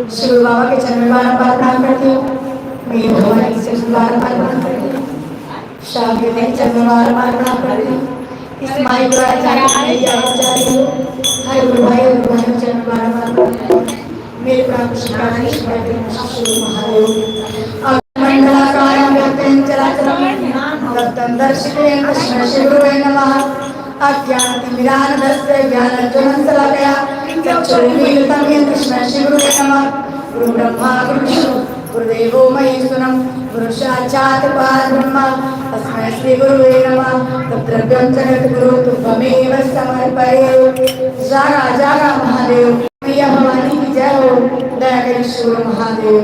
शिव बाबा के चरण में बारंबार प्रणाम करती हूँ। मेरी भगवान के चरण में बारंबार प्रणाम करती हूँ। शाम के दिन चरण में बारंबार प्रणाम करती हूँ। इस माई द्वारा जाने मेरी आवाज जा रही हो। हर गुरु भाई और गुरु भाई चरण में बारंबार प्रणाम करती हूँ। मेरे प्राण शिव शिव महादेव मंगलाकारं व्यक्तं चराचरं तत्तं दर्शितेन कृष्ण शिवगुरुवे नमः। अज्ञानतिमिरान्धस्य ज्ञानज्ञानशलाकया चक्षुरुन्मीलितं येन तस्मै श्रीगुरुवे नमः। गुरुब्रह्मा गुरुविष्णु गुरुदेवो महेश्वरं गुरुसाक्षात् परब्रह्म तस्मै श्रीगुरुवे नमः। तद्द्रव्यं जगद्गुरु तुभ्यमेव समर्पये। जागा जागा महादेव, मैया भवानी की जय हो। दया करें शिव महादेव।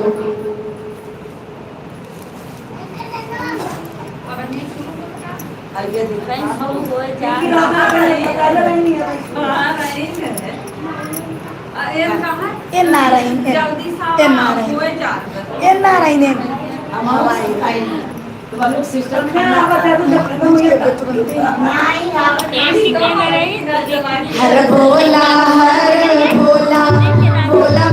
हर भोला भोला भोला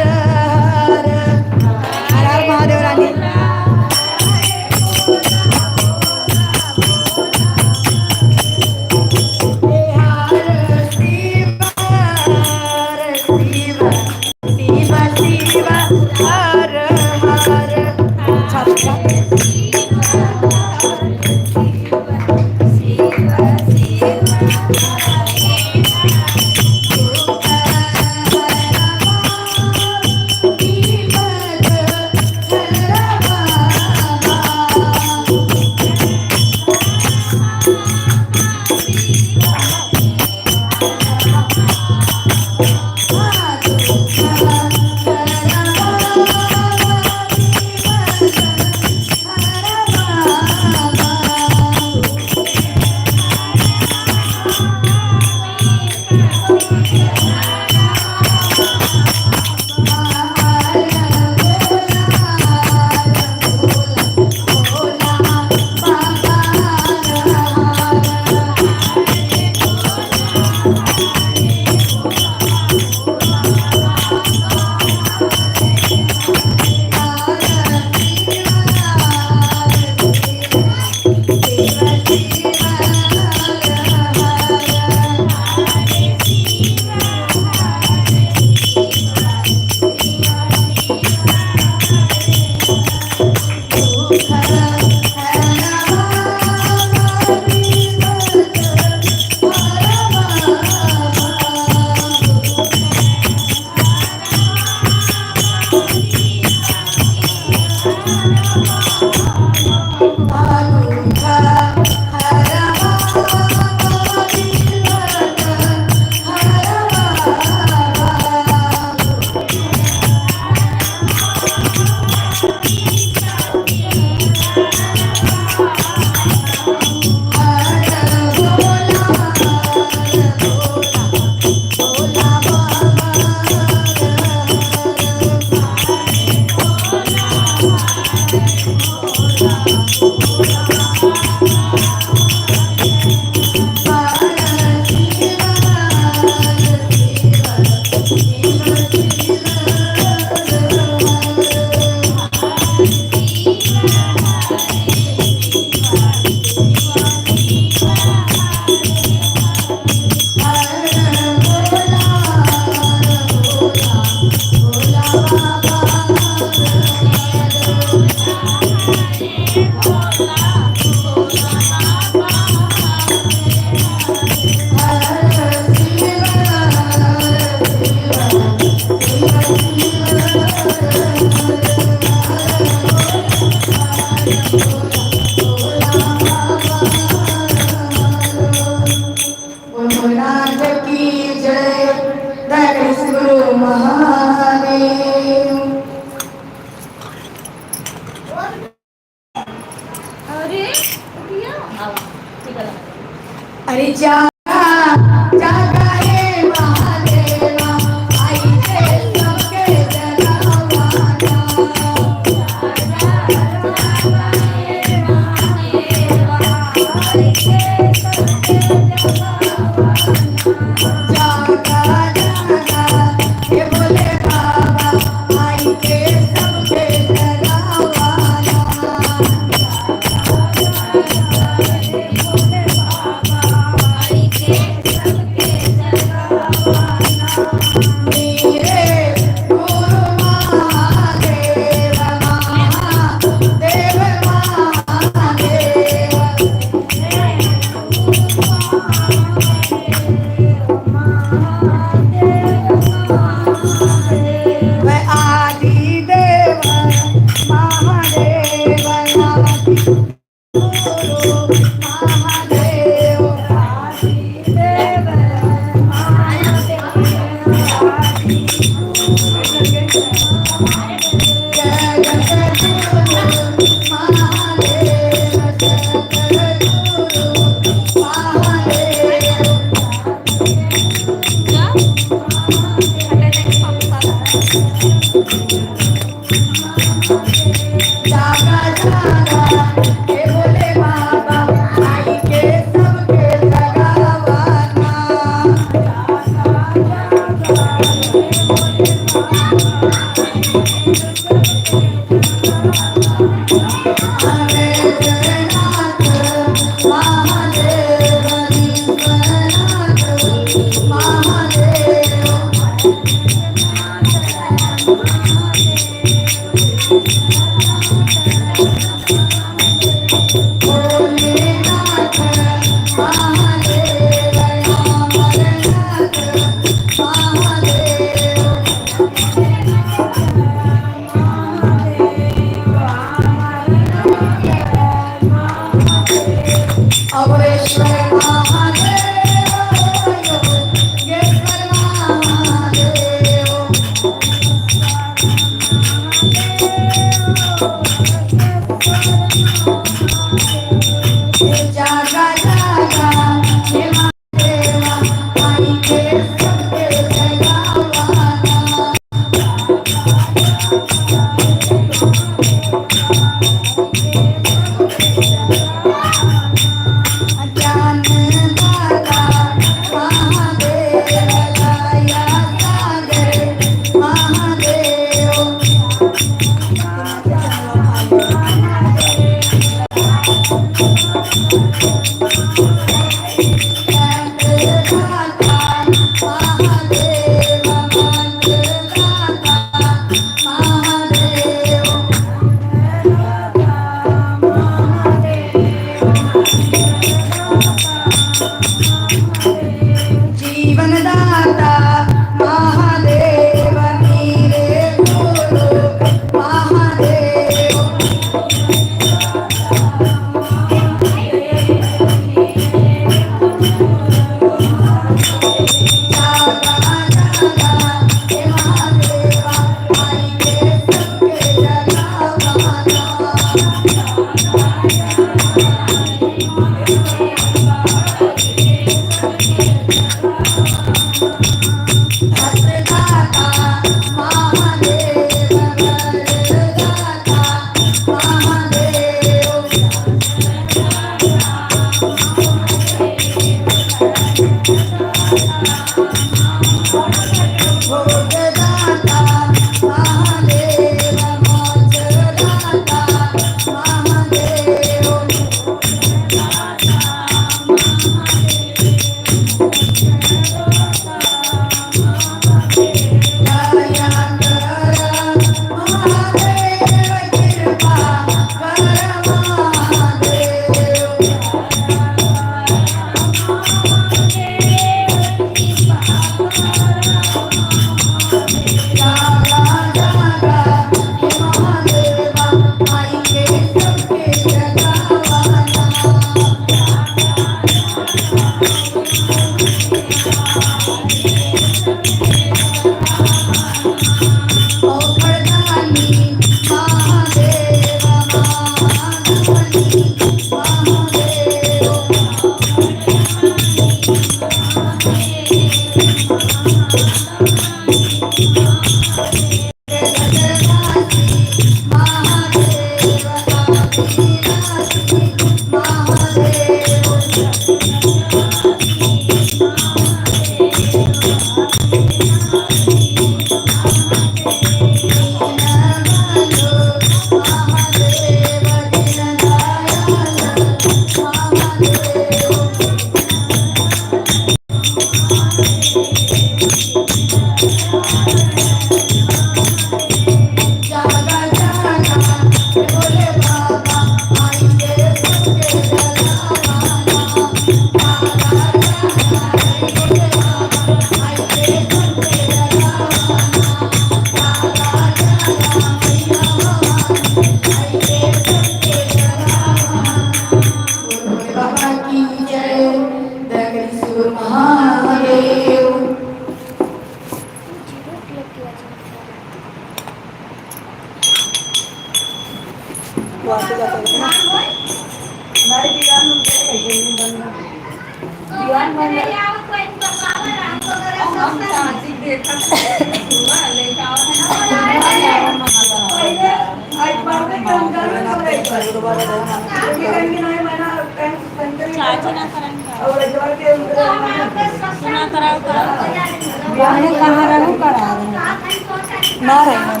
कहाँ रहूँ करा नारायण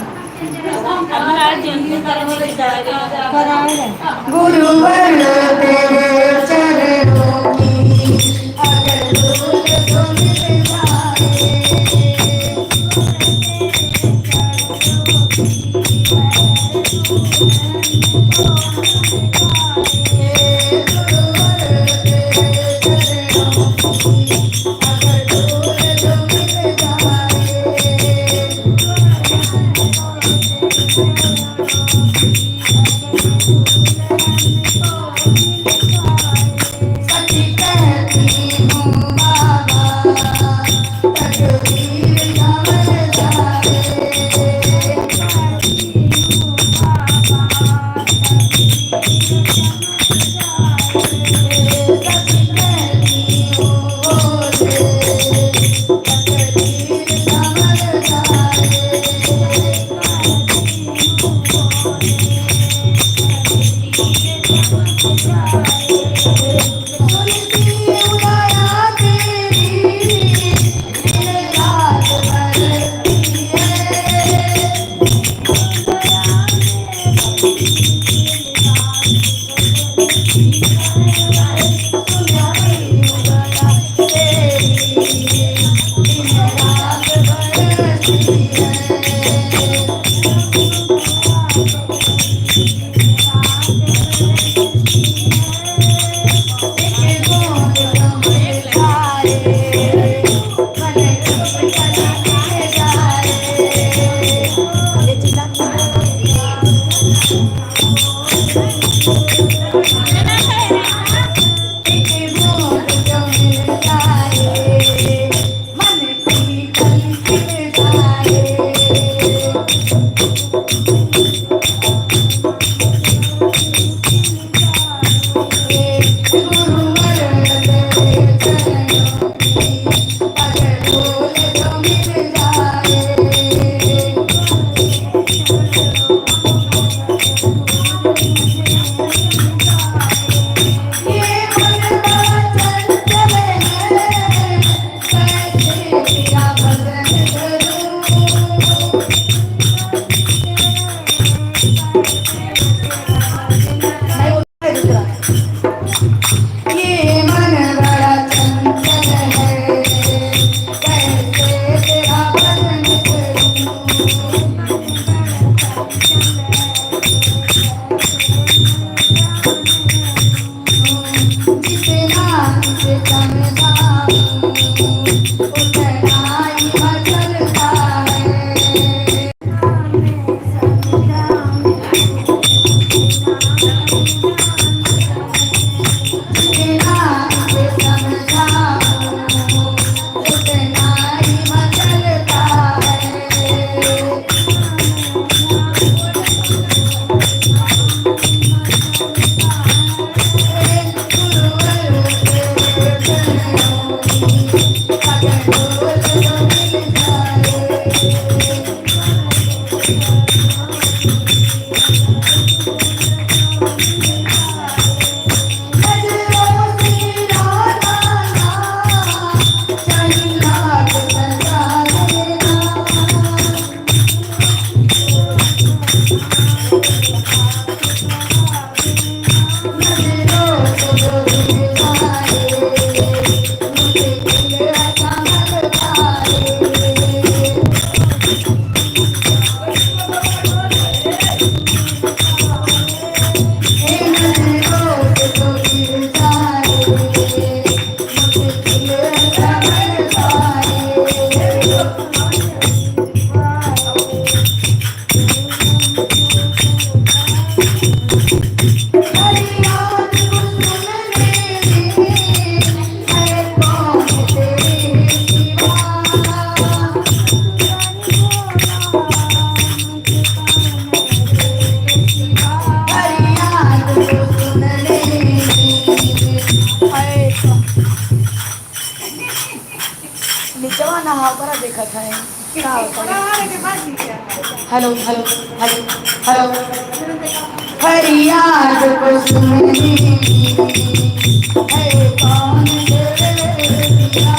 गुरुवर तेरे चरणों की अगर धूल तुम निचवा हा करा देखत है क्या होता है। हेलो हेलो हेलो हेलो फरियाद को सुननी है कौन दे दिया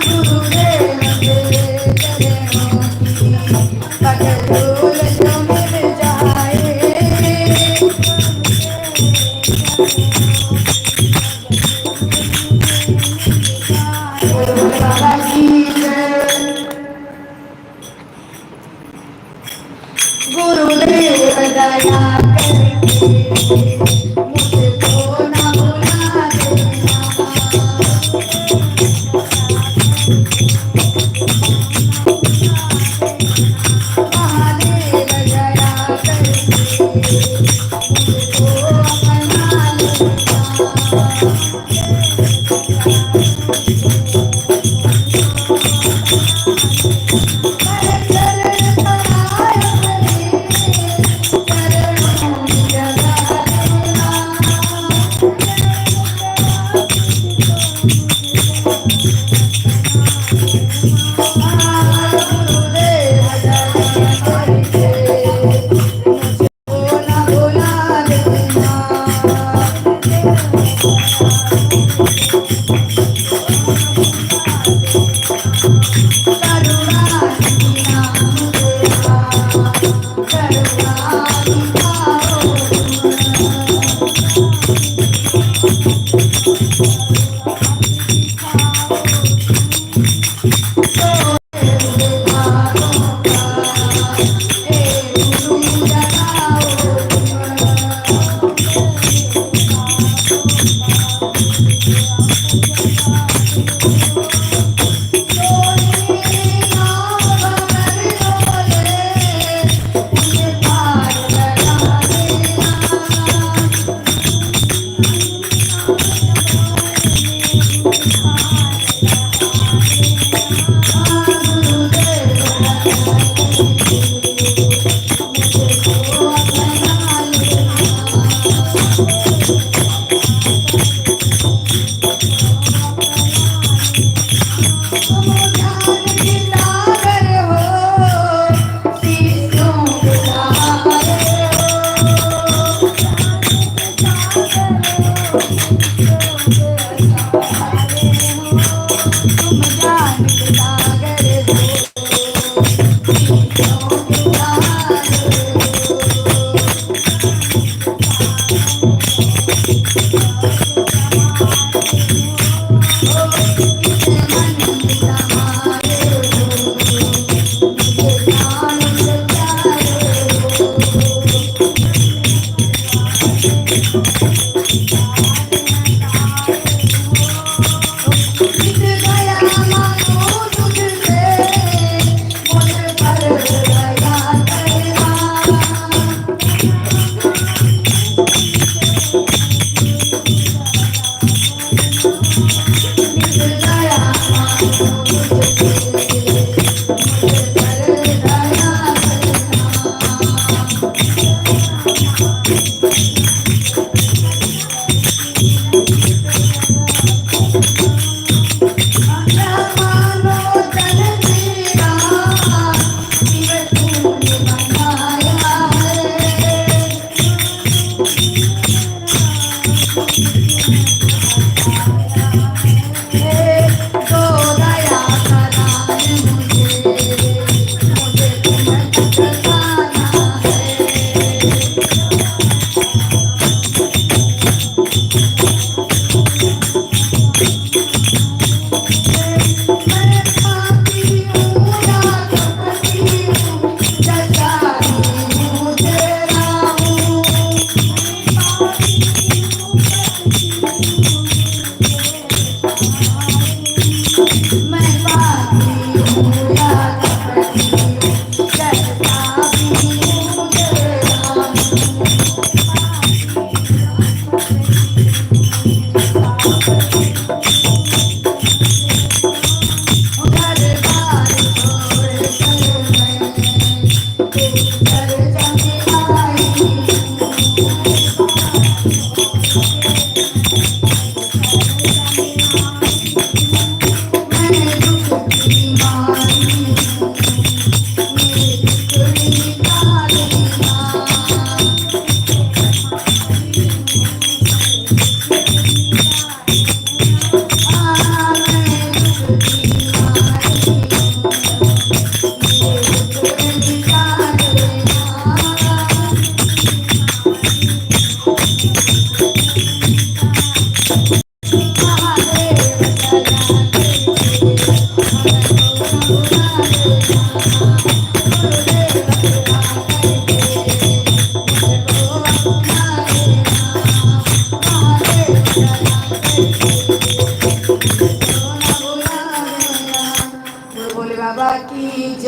गुरुदेव के चरणों की पगडोल जो मिल जाए। गुरु बाबा की जय। गुरुदेव दया करके मुझको न भुला देना। महादेव दया करके मुझको अपना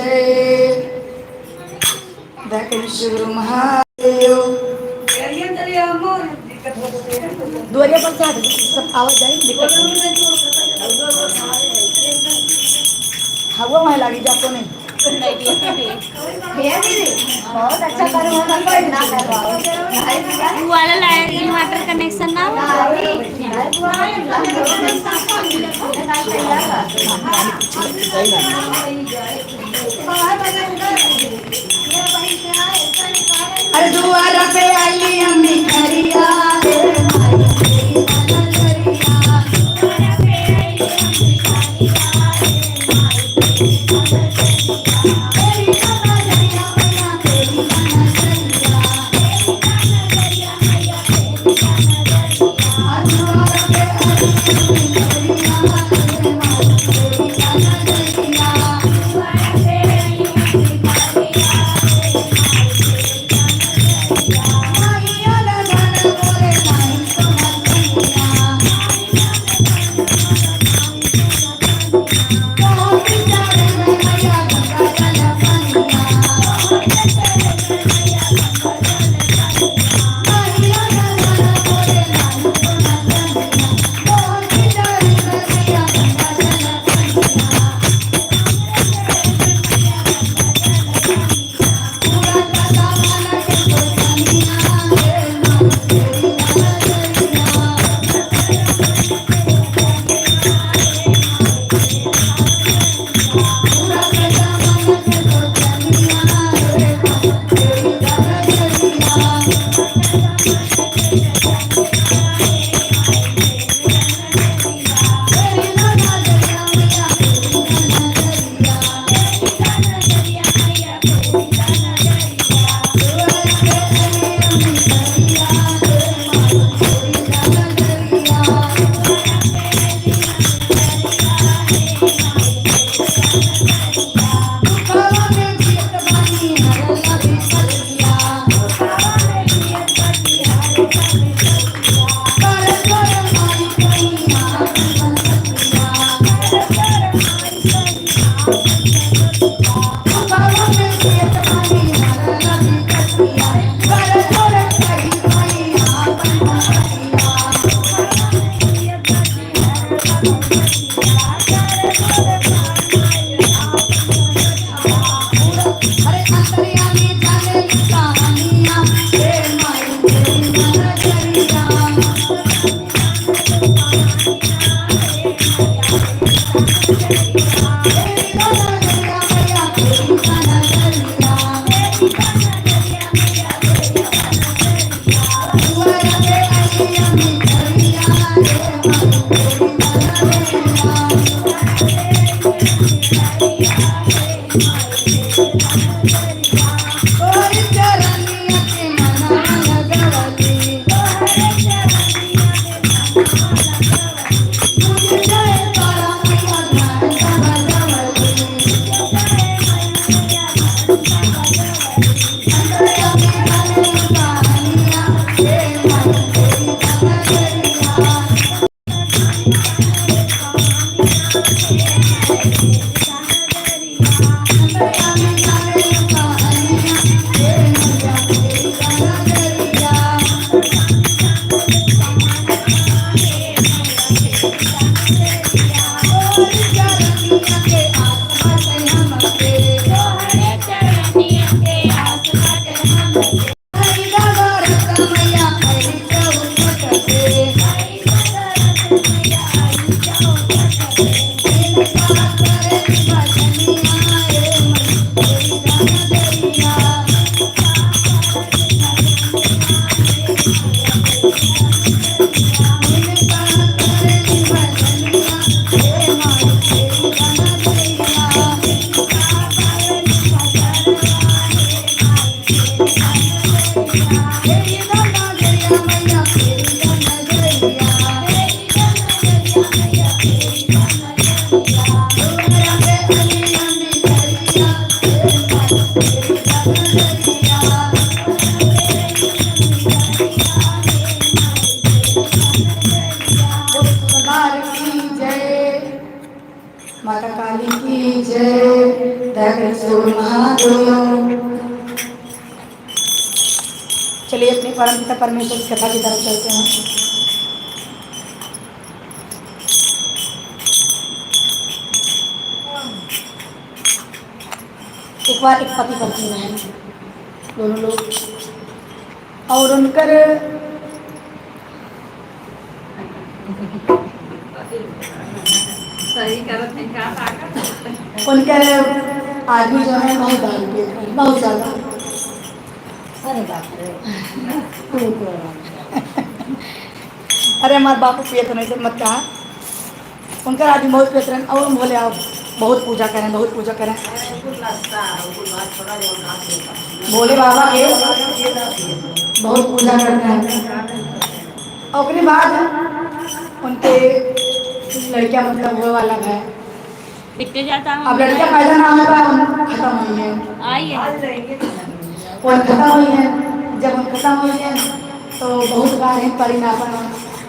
जय। गुरु महादेव दोरिया पर से सब आवाज जाए हवा वहाँ लगी जातो नहीं बहुत अच्छा करो ना वाला लाइट इन्वर्टर कनेक्शन ना अरे दुआरा पे आई अम्मी खरिया माता काली की जय। त्रिशूल महादेव। चलिए अपने परम पिता परमेश्वर की कथा की तरफ चलते हैं। एक बार एक पति पत्नी रहे दोनों लोग, और उनकर उनके आदमी जो है बहुत दारू पीते हैं, बहुत ज्यादा। अरे बाप रे। अरे हमारे बापू पिए तो नहीं, मत कहा। उनका आदमी बहुत पियत रहे और बोले आप बहुत पूजा करें, बहुत पूजा करें। बोले बाबा के बहुत पूजा करते हैं। और उसके बाद उनके लड़कियां मतलब वो वाला है दिखते जाता हूँ। अब लड़कियां पैदा ना होगा खत्म हुई है, आइए वो खत्म हुई है। जब हम खत्म हुई है तो बहुत बार है परिणाम,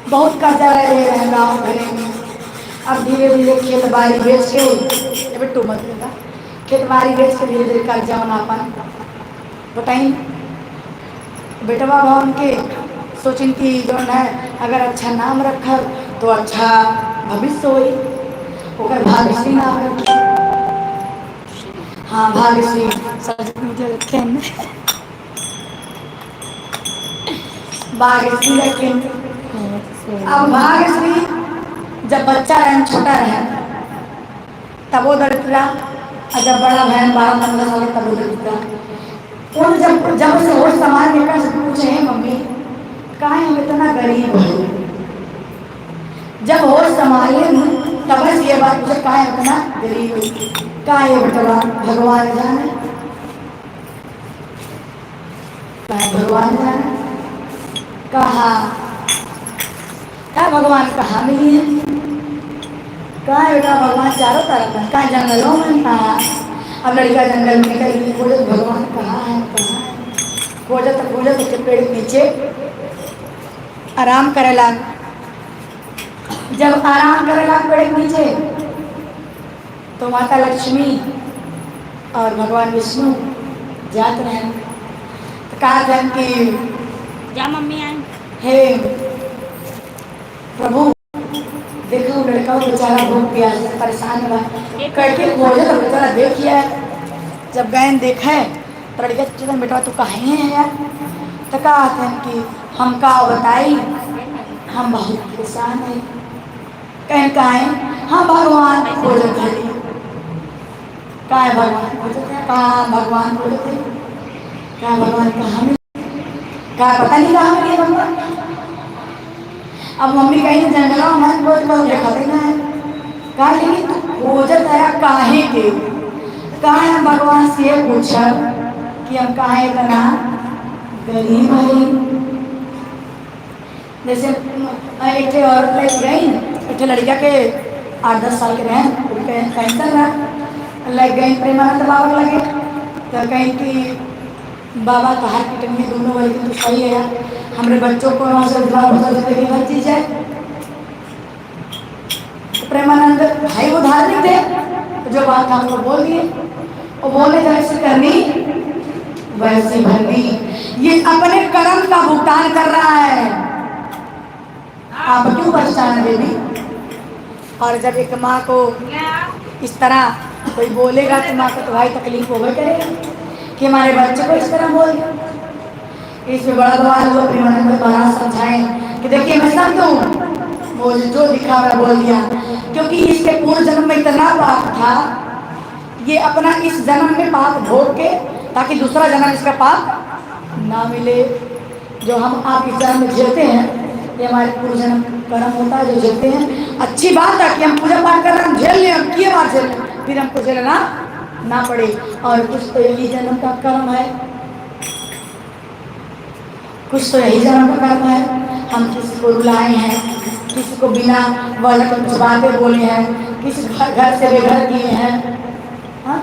बहुत कर्जा रह रहे हैं गाँव भरे में। अब धीरे धीरे खेत बाड़ी बेच के बिट्टू मत लेगा, खेत बाड़ी बेच के धीरे धीरे कर्जा बना पाए। बताइए बेटवा भवन के सोचिन की जो है अगर अच्छा नाम रखा तो अच्छा भविष्य होई, ओकर भाग्यश्री नाम रखे। हाँ भाग्यश्री सर मुझे रखे भाग्यश्री रखे। अब भाग्यश्री जब बच्चा रहे छोटा रहे तब वो दरिद्रा, और जब बड़ा बहन 12-15 साल तब वो दरिद्रा। उन जब जब से होश समाज में कर पूछे हैं मम्मी काहे हम इतना गरीब हैं, जब होश संभाले तब बस ये बात पूछे काहे इतना गरीब, काहे बेटवा भगवान जाने, भगवान जाने कहा क्या भगवान कहाँ मिली है, कहाँ बेटा भगवान चारों तरफ है, कहाँ जंगलों में कहा। अब लड़का जंगल में निकल खोजो भगवान कहाँ है, कहाँ है, खोजो तो पेड़ के नीचे आराम करेला। जब आराम करेला पेड़ के नीचे तो माता लक्ष्मी और भगवान विष्णु जाते रहे तो कहा था कि जा मम्मी आई। हे प्रभु देखो लड़का बेचारा भूख प्यास से परेशान हुआ करके खोजे तो बेचारा देखिए। जब गए देखे तो लड़का सोचा बेटा तू कहाँ है यार, तो कहा था कि हम का बताई हम बहुत परेशान हैं। कहीं कहा है हाँ भगवान खोजे थे, कहा है भगवान खोजे थे, कहा भगवान खोजे थे, कहा भगवान कहाँ मिले, कहा पता नहीं कहाँ मिले भगवान। अब मम्मी कहीं जंगलों में बहुत देखा देना है, कहा लेकिन तू खोजत है काहे के, कहा हम भगवान से पूछा कि हम कहा इतना गरीब है। जैसे एक औरत लग गई, एक लड़का के 8-10 साल के रहे उनके कैंसर रहा, लग गई प्रेमानंद बाबा लगे तो कहीं कि बाबा कहा किटनी दोनों वाली तो सही है यार, हमारे बच्चों को वहाँ से हर चीज है। तो प्रेमानंद भाई वो धार्मिक थे तो जो बात हमको बोल दिए, वो बोले जैसे करनी वैसे भरनी, ये अपने कर्म का भुगतान कर रहा है, आप क्यों परेशान है बेबी। और जब एक माँ को इस तरह कोई बोलेगा तो माँ को तो भाई तकलीफ होगा करेगा कि हमारे बच्चे को इस तरह बोल दिया। इसमें बड़ा बवाल हुआ, प्रेमानंद महाराज समझाएं कि देखिए मैं सब दूँ वो जो दिखा मैं बोल दिया, क्योंकि इसके पूर्व जन्म में इतना पाप था, ये अपना इस जन्म में पाप भोग के ताकि दूसरा जन्म इसका पाप ना मिले। जो हम आप इस जन्म में झेलते हैं ये हमारे पूर्व जन्म कर्म होता है जो झेलते हैं। अच्छी बात है कि हम पूजा पाठ कर रहे हैं, हम झेल लें, हम किए बार झेल लें, फिर हमको झेलना ना पड़े। और कुछ तो यही जन्म का कर्म है, कुछ तो यही जन्म का कर्म है, हम किसी को रुलाए हैं, किसी को बिना वजह के कुछ बातें बोले हैं, किसी घर से बेघर किए हैं, हाँ?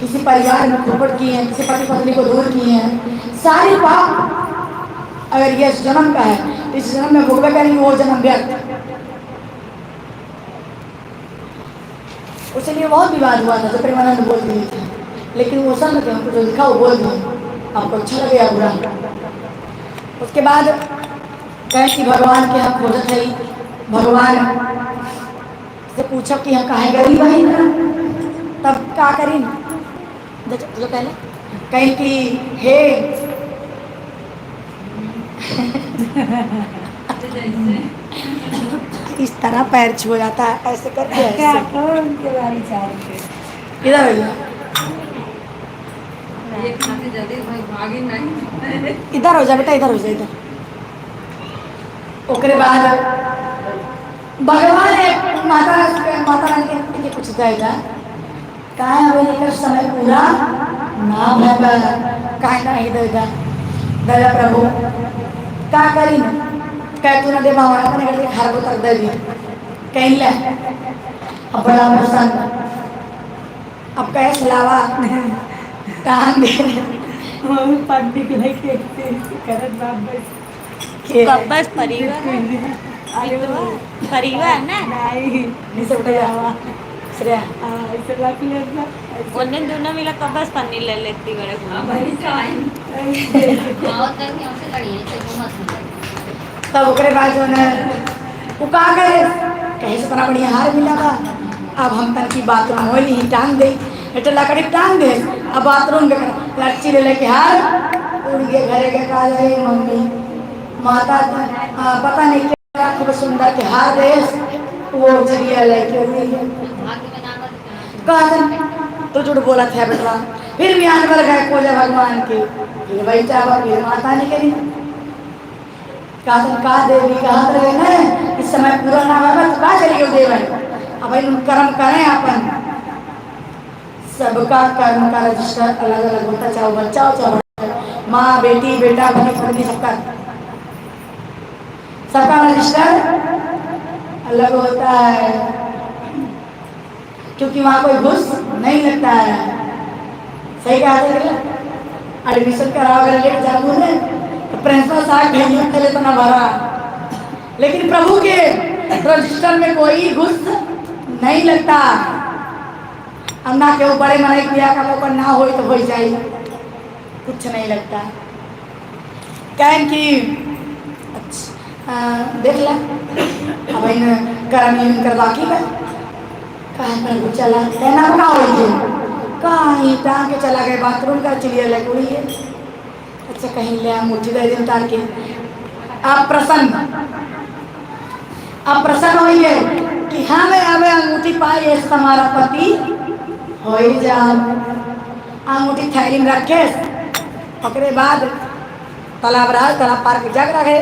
किसी परिवार में खोपट किए हैं, किसी पति पत्नी को दूर किए हैं। सारे पाप अगर ये जन्म का है तो इस जन्म में भोगवे करेंगे, वो जन्म व्यर्थ। उसके लिए बहुत विवाद हुआ था, तो प्रेमानंद बोल दिए थे, लेकिन वो सब के हमको जो लिखा वो बोल दिए, आपको अच्छा लगेगा बुरा। उसके बाद कहे कि भगवान के हम खोजत है, भगवान से पूछो कि हम काहे गरीब है ना, तब का करी जो पहले कहीं कि हे इस तरह पैर छू जाता है ऐसे करके इधर भैया इधर हो जा बेटा, इधर हो जा इधर। ओकरे बाद भगवान एक माता रानी के कुछ देगा काहे हमें लेकर समय पूरा ना भगा काहे ना ही देगा दया प्रभु का करी कह तू ना दे भगवान अपने घर के घर को तक दे दी कहीं ले अब बड़ा प्रसन्न अब कहे सलावा कान दे पढ़ने के लिए करत बस परिवार ना नहीं सब उठा श्रेया ऐसे रख लेना उन्हें दोनों मिला कबस पन्नी ले लेती बड़े तब ओकरे बाद जो है वो का करे कहीं से बड़ा बढ़िया हार मिला बा अब हम तन की बाथरूम हो ली टांग दे एटे लकड़ी टांग दे अब बाथरूम के लच्ची ले लेके हार उड़ के घरे के का जाए मम्मी माता पता नहीं क्या खूब सुंदर के हार दे वो जरिया लेके तो झूठ बोला था बेटा फिर भी आने पर गए कोले भगवान के फिर बैठा हुआ फिर माता नहीं करी का देवी कहा रहे ना इस समय पूरा ना होगा तो का चलिए देवन अब भाई कर्म करें अपन सबका कर्म का रजिस्टर अलग अलग होता चाहे बच्चा हो चाहे माँ बेटी बेटा बनी पत्नी सबका रजिस्टर अलग होता है क्योंकि वहाँ कोई घुस नहीं लगता है। सही कहा था एडमिशन कराओ अगर लेट जाओ ने तो प्रिंसिपल साहब भेजिए चले तो ना भरा, लेकिन प्रभु के रजिस्टर में कोई घुस नहीं लगता। अन्ना के बड़े मनाई किया का ऊपर ना हो तो हो जाए कुछ नहीं लगता कहें कि अच्छा देख ला अब गर्मी कर बाकी है कहीं चला कहना बना हो कहीं टांग के चला गए बाथरूम का चिड़िया लगुड़ी है अच्छा कहीं ले मुट्ठी दे दिन तार के आप प्रसन्न होइए कि हमें अबे अंगूठी पाई हमारा पति हो ही जाओ अंगूठी थैली में रखे पकड़े बाद तालाब रहा तालाब पार के जग रखे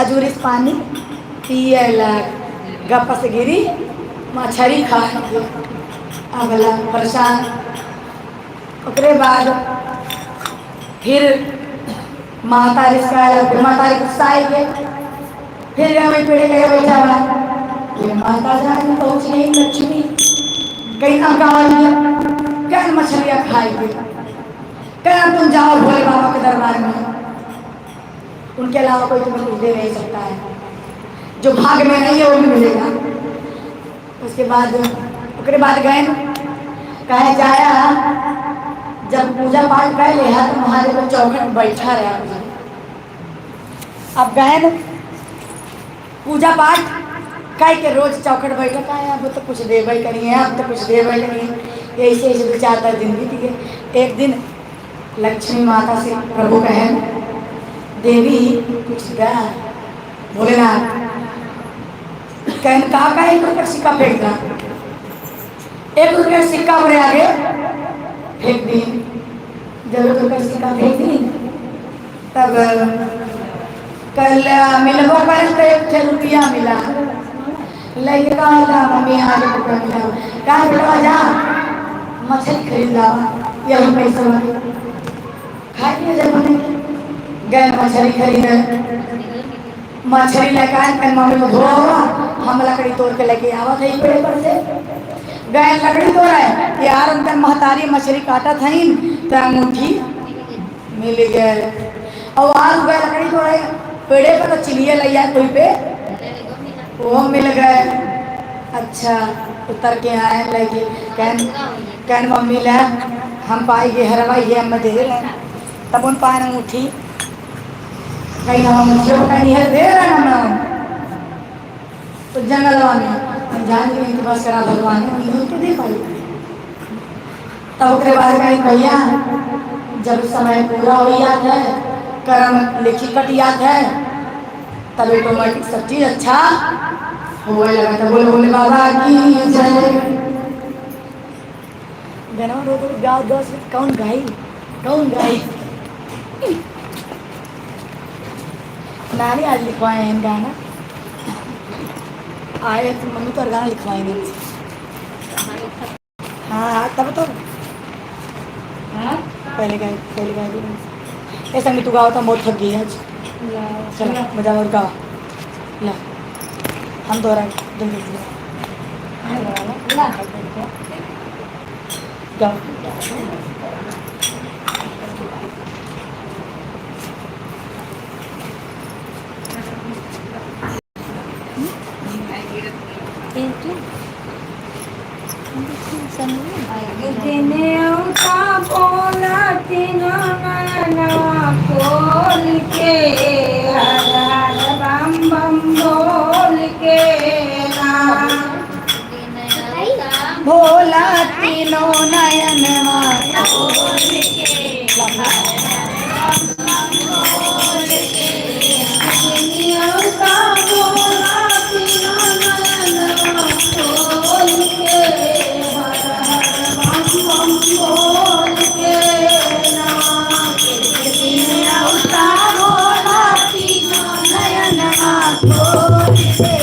अजूरी पानी पिए लग गप से गिरी मछली खा अगला परेशान ओकरे बाद फिर माता माता गुस्साई के फिर हमें पेड़ लगे बैठा हुआ ये माता जाने पहुँच गई लक्ष्मी कहीं ना गाँव क्या मछलियाँ खाएगी क्या तुम जाओ भोले बाबा के दरबार में उनके अलावा कोई तुम्हें कुछ दे नहीं सकता है जो भाग में नहीं है वो भी मिलेगा। उसके बाद गए कहे जाया जब पूजा पाठ कर लिया तो महादेव को चौखट में बैठा रहा अब गए पूजा पाठ कह के रोज चौखट बैठा का अब तो कुछ देवे करिए अब तो कुछ देवे करिए ऐसे ऐसे 2-4 दिन बीत गए। एक दिन लक्ष्मी माता से प्रभु कहे देवी कुछ दा भोलेनाथ कहन कहा का 1 रुपया सिक्का फेंक दा 1 रुपया सिक्का बड़े आगे फेंक दी जब 1 रुपया सिक्का फेंक दी तब कल मिलबो करे तो 1 रुपया मिला लेके कहा मम्मी आज 1 रुपया मिला कहा बेटा जा मछली खरीद ला यही पैसा खाइए जब गए मछली खरीदे मछली लेकर मम्मी को धो हम लकड़ी तोड़ के लेके आवत है पेड़ पर से गए लकड़ी तोड़े यार उनका महतारी मछली काटा था तो अंगूठी मिल गए और आज गए लकड़ी तोड़े पेड़े पर तो चिड़िया लिया कोई पे वो मिल गए अच्छा उतर के आए लगे कैन कैन मम्मी ले हम पाई गए हरवाई है हम दे ले तब उन पाए न उठी कहीं ना हम मुझे कहीं है दे रहा ना तो जंगल में हम जान के नहीं बस करा भगवान ने नहीं तो दे पाई तब उसके बाद कहीं भैया जब समय पूरा हो जाता है कर्म लिखी कट जाता है तब ऑटोमेटिक सब चीज अच्छा हुआ लगा था बोले बोले बाबा की जय गाना रो तो गाओ दस कौन गाई नानी आज लिखवाए हैं गाना आए तो मम्मी तो और गाना लिखवाएंगे हाँ तब तो पहले गाए ऐसा नहीं तू गाओ तो बहुत थक गई आज चला मजा और गाओ ला हम दोहरा जल्दी गाओ देवता बोला तीनों नयनवा खोल के हर हर बम बम बोल के भोला तीनों नयन देवता बोला तीनों नयनवा खोल के हर हर बम बम बोल के देवता बोला तीनों नयनवा खोल के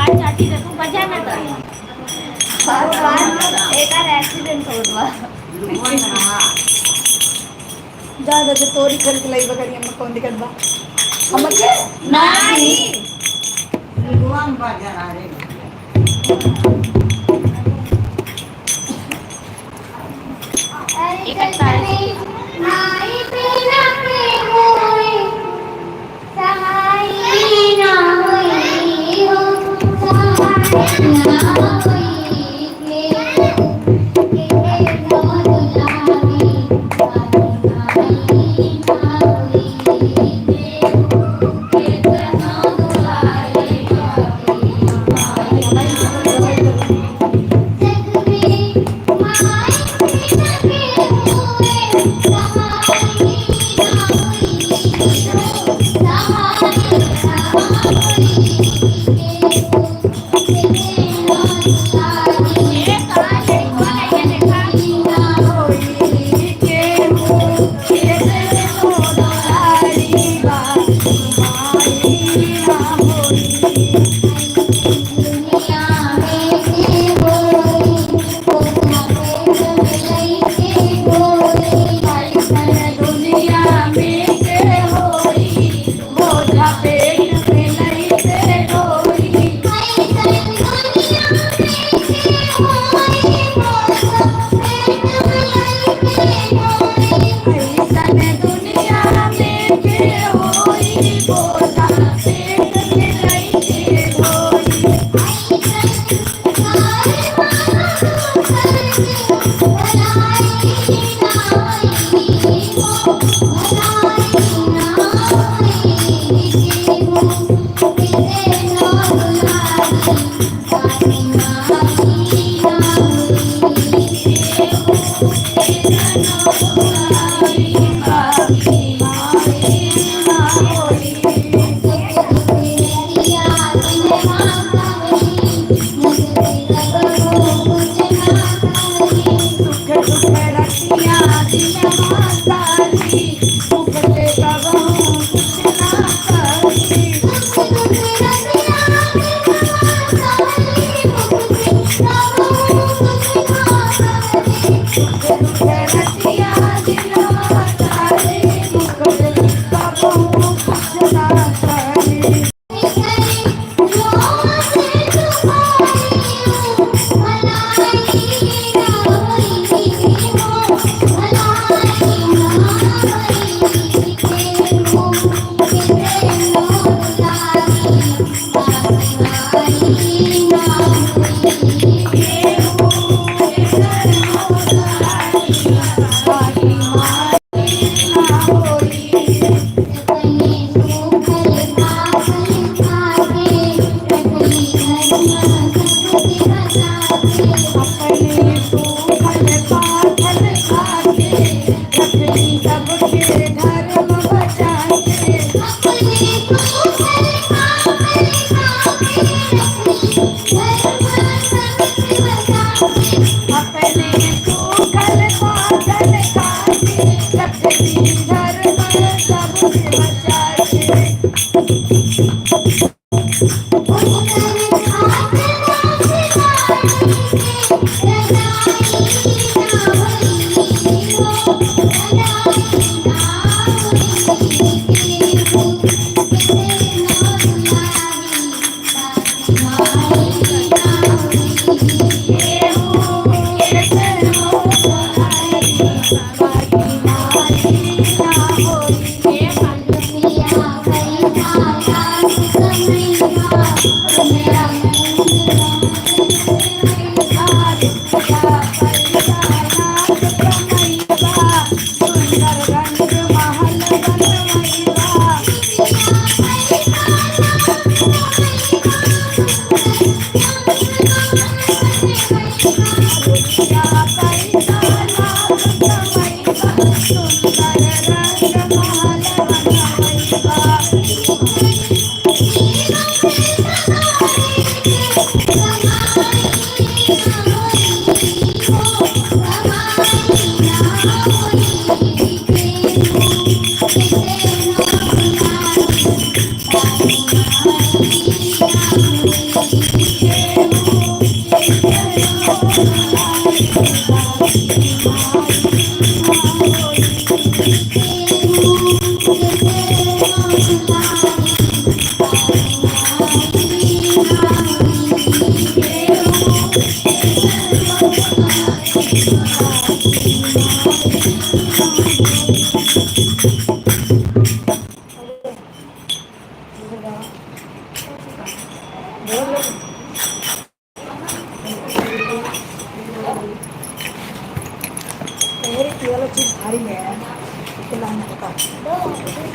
आज चाची तू बजा ना तर ज्यादा से तोरी खरीद लाई बकरी हम कौन दिक्कत बा हम के नहीं भगवान बाजार आ रहे Thank you. पाथल खाके रखनी सबके धर्म बचा के अपने सूखल पाथल खाके रखनी धर्म सबके बचा के ये वाला चीज भारी है खिलाना होता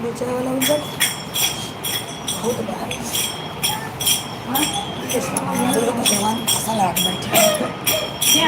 बेचा वाला उधर बहुत बड़ा है हाँ भगवान ऐसा लाट बैठे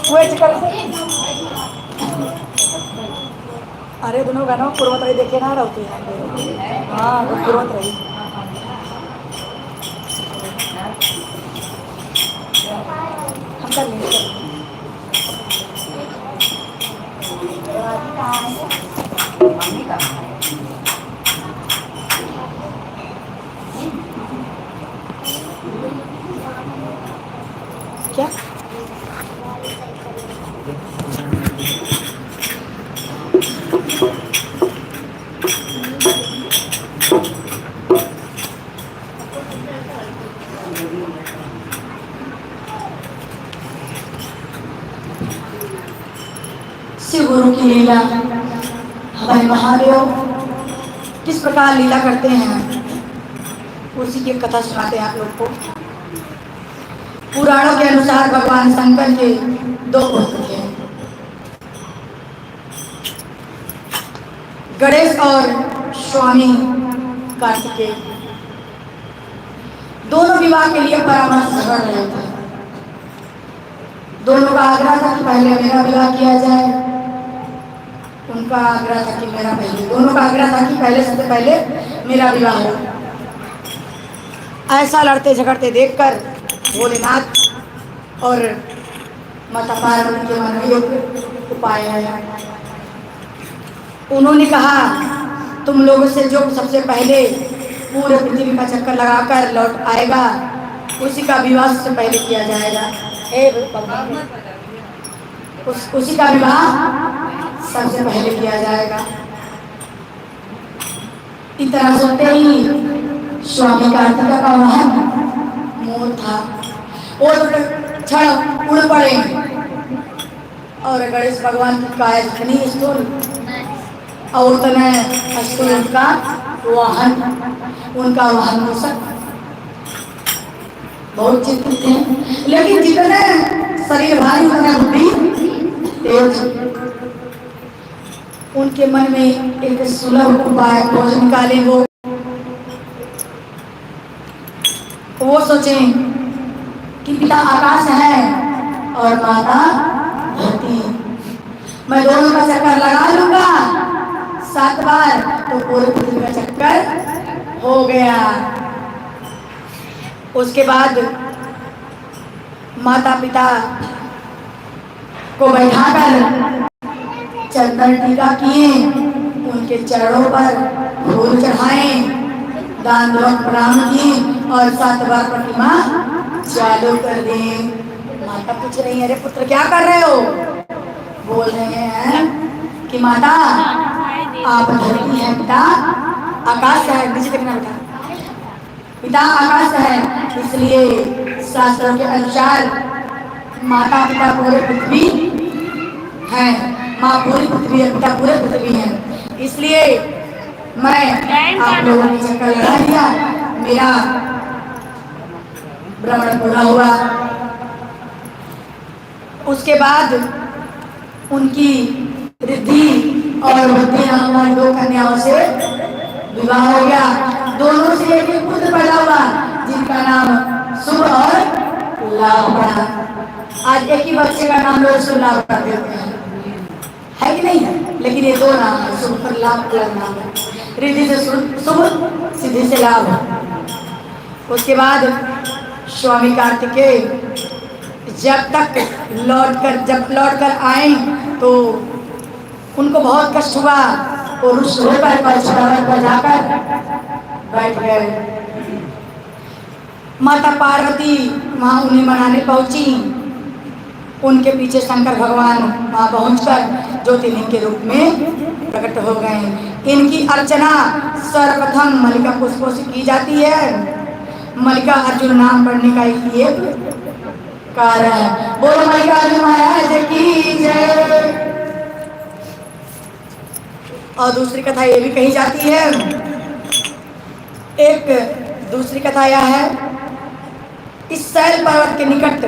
वेट कर अरे दोनों गाना पूर्वत रही देखे ना रहती है हाँ तो पूर्वत रही हम कर लेंगे मम्मी का क्या शिव गुरु की लीला हमारे महादेव किस प्रकार लीला करते हैं उसी की कथा सुनाते हैं आप लोग को। पुराणों के अनुसार भगवान शंकर के दो पुत्र थे, गणेश और स्वामी कार्तिकेय। दोनों विवाह के लिए परामर्श कर रहे थे। दोनों का आग्रह था कि पहले मेरा विवाह किया जाए, उनका आग्रह था कि मेरा पहले, दोनों का आग्रह था कि पहले सबसे पहले मेरा विवाह हो। ऐसा लड़ते झगड़ते देखकर भोलेनाथ और माता पार्वती के मन में एक उपाय है। उन्होंने कहा तुम लोगों से जो सबसे पहले पूरे पृथ्वी का चक्कर लगाकर लौट आएगा उसी का विवाह सबसे पहले किया जाएगा। उसी का विवाह सबसे पहले किया जाएगा। इतना सुनते ही स्वामी कार्तिका का वाहन मोर था, वो क्षण उड़ पड़े और गणेश भगवान की काया इतनी स्थूल और उतना स्थूल उनका वाहन मूषक। बहुत चिंतित थे, लेकिन जितने शरीर भारी उतना बुद्धि तेज। उनके मन में एक सुलभ उपाय खोज निकाले। वो सोचे कि पिता आकाश है और माता धरती, मैं दोनों का चक्कर लगा लूंगा 7 बार तो पूरे पृथ्वी का चक्कर हो गया। उसके बाद माता पिता को बैठाकर चंदन टीका किए, उनके चरणों पर फूल चढ़ाए, दान दौलत प्रणाम किए और 7 बार प्रतिमा चालू कर दी। माता पूछ रही है, अरे पुत्र क्या कर रहे हो? बोल रहे हैं कि माता आप धरती है, पिता आकाश है। नीचे देखना बेटा, पिता आकाश है, इसलिए शास्त्रों के अनुसार माता पिता पूरे पृथ्वी है, माँ पूरी पृथ्वी है, पिता पूरे पृथ्वी है। इसलिए मैं आप लोगों ने चक्कर लगा दिया, मेरा भ्रमण पूरा हुआ। उसके बाद उनकी रिद्धि और बुद्धि नाम 2 कन्याओं से विवाह हो गया। दोनों से एक पुत्र पैदा हुआ जिनका नाम शुभ और लाभ पड़ा। आज एक ही बच्चे का नाम लोग शुभ लाभ कर देते हैं, है कि नहीं है? लेकिन ये 2 नाम है, शुभ और लाभ अलग नाम है। रिद्धि से शुभ, सिद्धि से लाभ। उसके बाद स्वामी कार्तिकेय जब लौट कर आए तो उनको बहुत कष्ट हुआ। वो रुष्ट होकर पर जाकर बैठ गए। माता पार्वती वहाँ उन्हें मनाने पहुंची। उनके पीछे शंकर भगवान वहाँ पहुंचकर ज्योतिर्लिंग के रूप में प्रकट हो गए। इनकी अर्चना सर्वप्रथम मल्लिका पुष्पों से की जाती है। मल्लिका अर्जुन नाम पढ़ने का एक कारण है। बोलो मल्लिका अर्जुन महाराज की जय। और दूसरी कथा ये भी कही जाती है, एक दूसरी कथा यह है, इस शैल पर्वत के निकट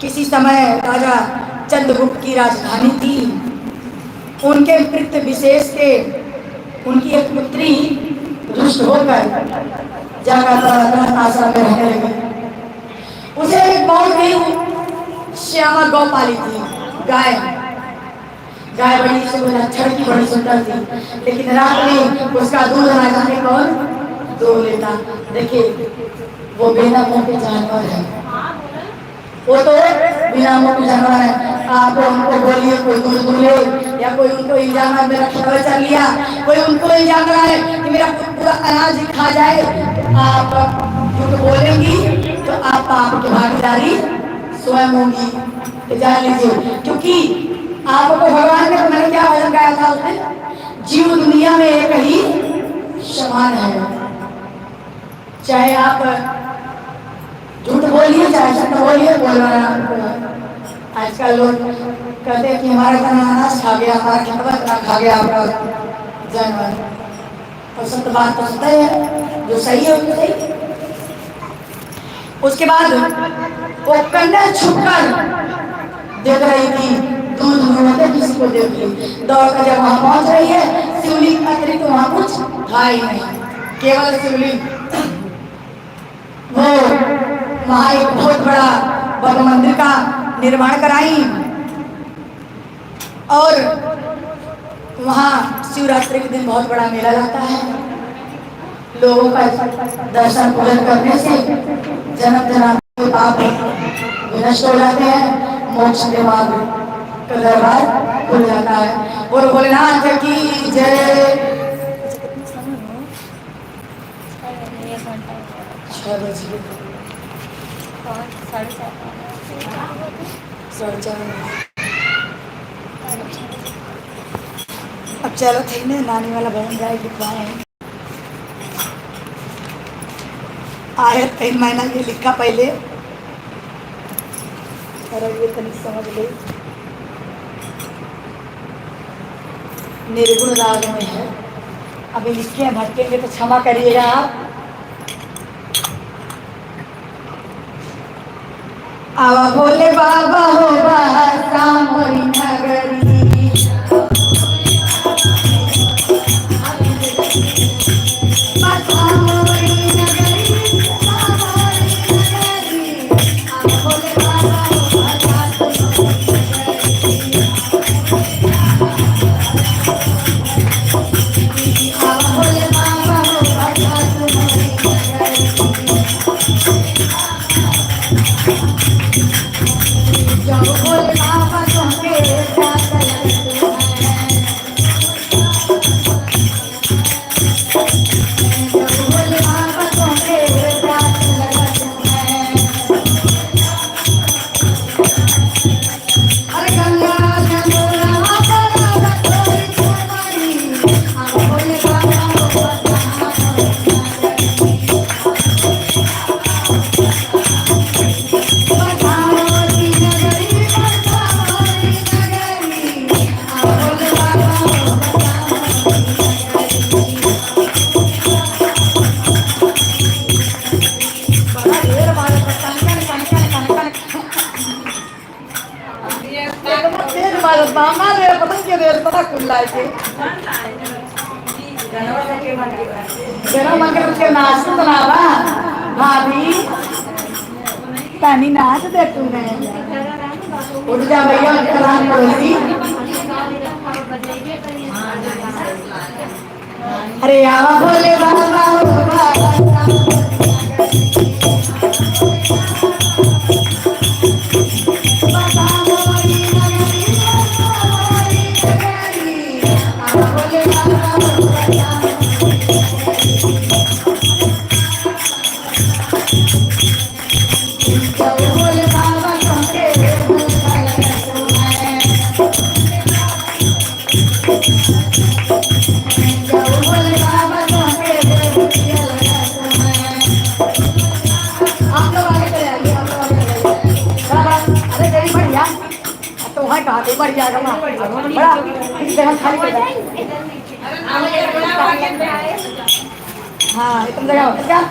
किसी समय राजा चंद्रगुप्त की राजधानी थी। उनके कृत्य विशेष के उनकी एक पुत्री रुष्ट होकर जाकर आश्रम में रहने लगी। उसे एक बहुत ही यामा गौ पाली थी, गाय। गाय बड़ी लक्षण की, बड़ी सुंदर थी, लेकिन रात में उसका दूध ना जाने कौन दो लेता। देखिए वो बिना मुंह के जानवर है, वो तो बिना मुंह के जानवर है। आप उनको बोलिए कोई दूध दूले, या कोई उनको इल्जाम है मेरा खबर चल लिया, कोई उनको इल्जाम लगाए कि मेरा पूरा अनाज खा जाए, आप झूठ बोलेंगी तो आप पाप की भागीदारी स्वयं होंगी। तो जान लीजिए, क्योंकि आपको भगवान ने, मैंने क्या वचन गाया था उसने, जीव दुनिया में एक ही समान है। चाहे आप झूठ बोलिए चाहे सत्य बोलिए, बोलना। आजकल लोग कहते हैं कि हमारा इतना अनाज खा गया, हमारा खेतवा इतना खा गया आपका जानवर, और सत्य बात तो सत्य है, जो सही है वो सही। उसके बाद वो कन्या छुपकर देख रही थी, दूध होते किसी को देख ली, दौड़ कर जब वहां पहुंच रही है, शिवलिंग का अतिरिक्त तो वहां कुछ था ही नहीं, केवल शिवलिंग। वो वहां एक बहुत बड़ा भव्य मंदिर का निर्माण कराई, और वहां शिवरात्रि के दिन बहुत बड़ा मेला लगता है। लोगों का दर्शन पूजन करने से जन्म जन्म के पाप विनष्ट हो जाते हैं, मोक्ष के मार्ग का दरबार खुल जाता है। और भोलेनाथ की जय। 6 बजे 4:30। अब चलो थे ना, नानी वाला भवन जाए लिखवाए आयत 3 महीना ये लिखा पहले, और अब ये तनिक समझ ले। निर्गुण राग में है, अभी लिखे भटकेंगे तो क्षमा करिएगा आप। आवा भोले बाबा हो सामरी नगरी, पता कुल लाके मंदिर के नाच तो बनावा भाभी, तानी नाच दे तूने, उठ जा भैया कलाम पड़ोसी। अरे आवा भोले बाबा बढ़ जाएगा ना, बड़ा जगह खाली कर। हाँ इतना जगह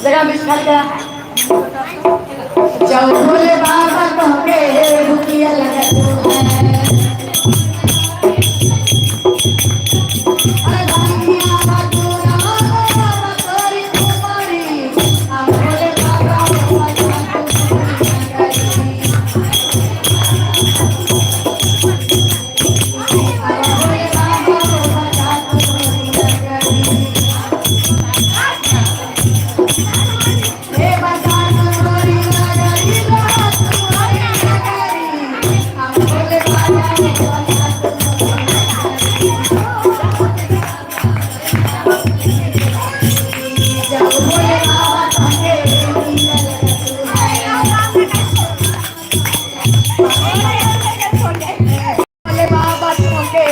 जगह मिस खाली करा। जब भोले बाबा कहोगे रुकिया लगा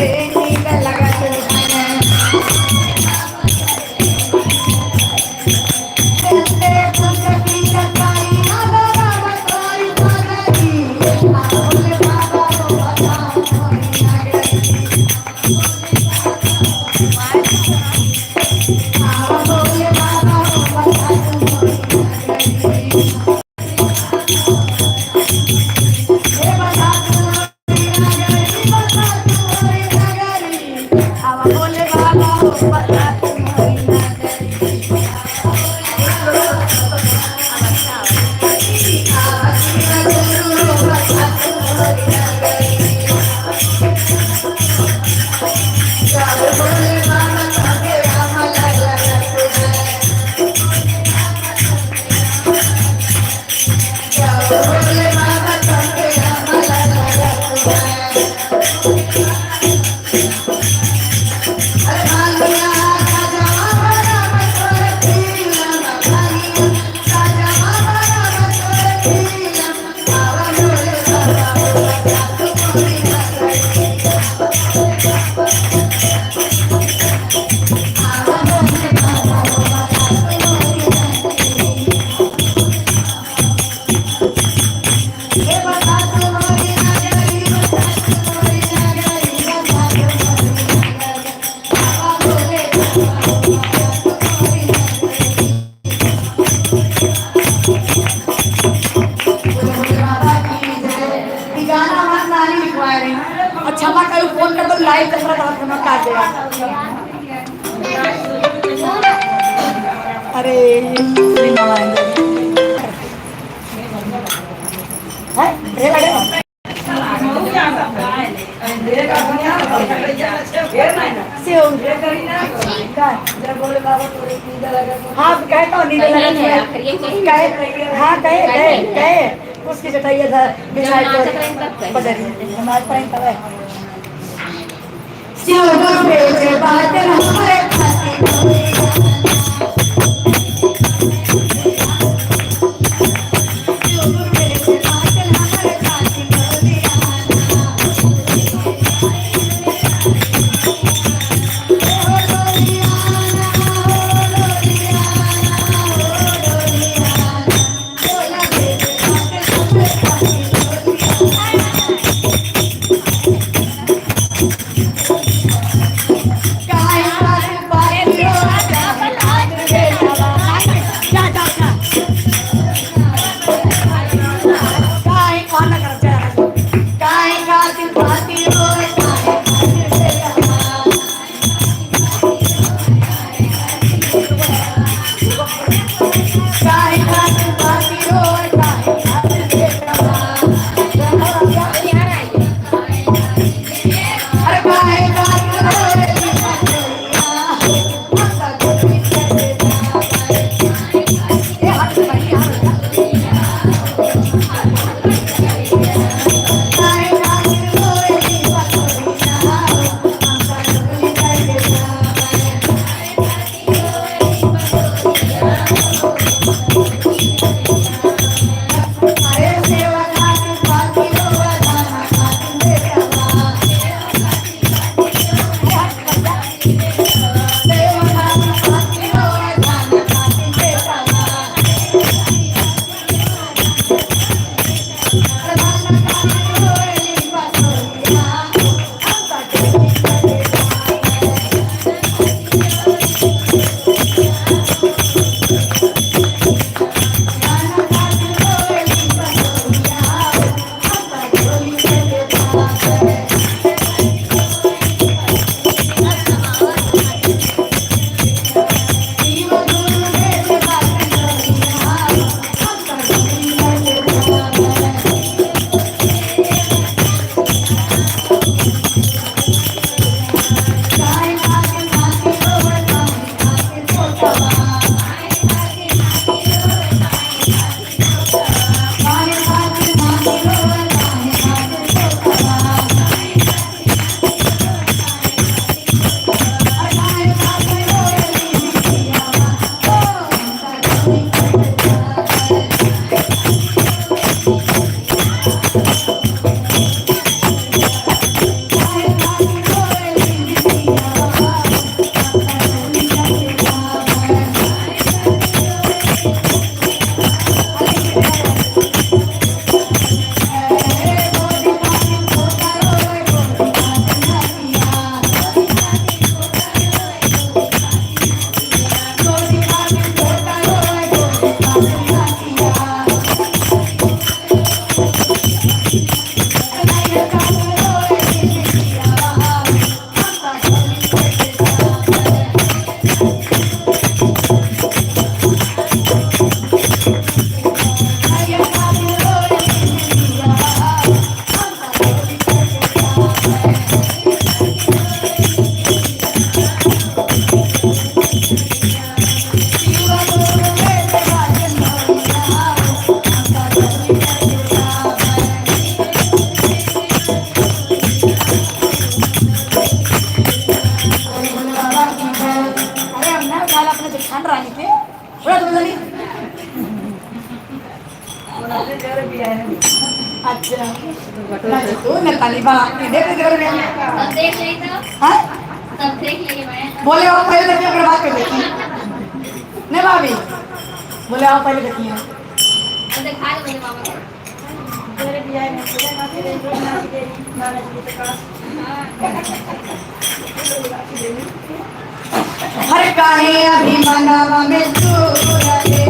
नीक लगत मन चलते पुस्तकी कसाई आदरा बतोई मगरी बोले बाबा रो बता मोरी नगरी बोले बाबा रो बता मोरी नगरी हे बता मोरी नगरी बता मोरी नगरी आवा बोले बाबा रो बता मोरी नगरी क्षमा करो फोन कर दो लाइव कैमरा डाल के मैं काट दिया अरे ये मामा है रे अरे हाँ कहता हूँ नीले हाँ कहे उसकी चटाइया था अच्छा तो नताली बा देख देख रहे हैं सब देख ली तो हाँ सब देख ली मैं बोले आओ पहले देखिए फिर बात कर देखिए नहीं भाभी बोले आओ पहले देखिए तो दिखा दो मेरे मामा को तेरे भी आए नहीं तेरे ना तेरे जो ना तेरे ना जी के पास हर काहे अभिमानवा में तू रहे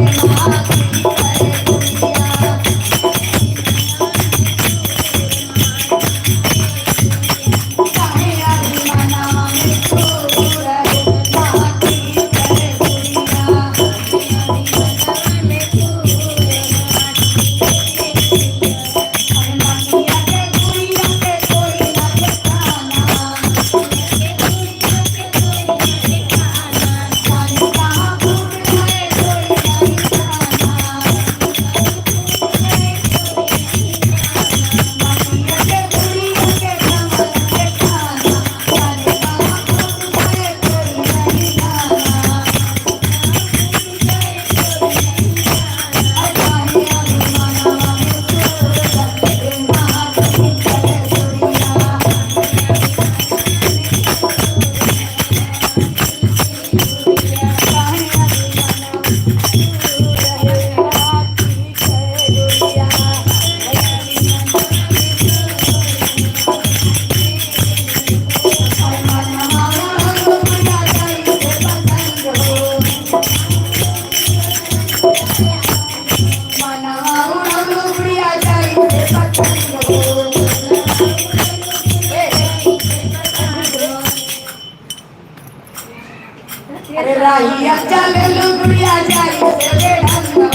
अरे राहिया चले लुगड़िया जाई से ढंगो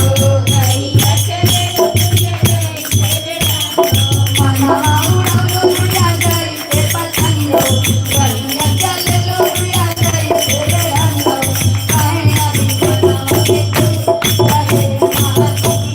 राहिया चले लुगड़िया जाई से ढंगो मनवा उड़ा लुगड़िया जाई से पतंगो राहिया चले लुगड़िया जाई से ढंगो काहे अभी बनवा के तू रहे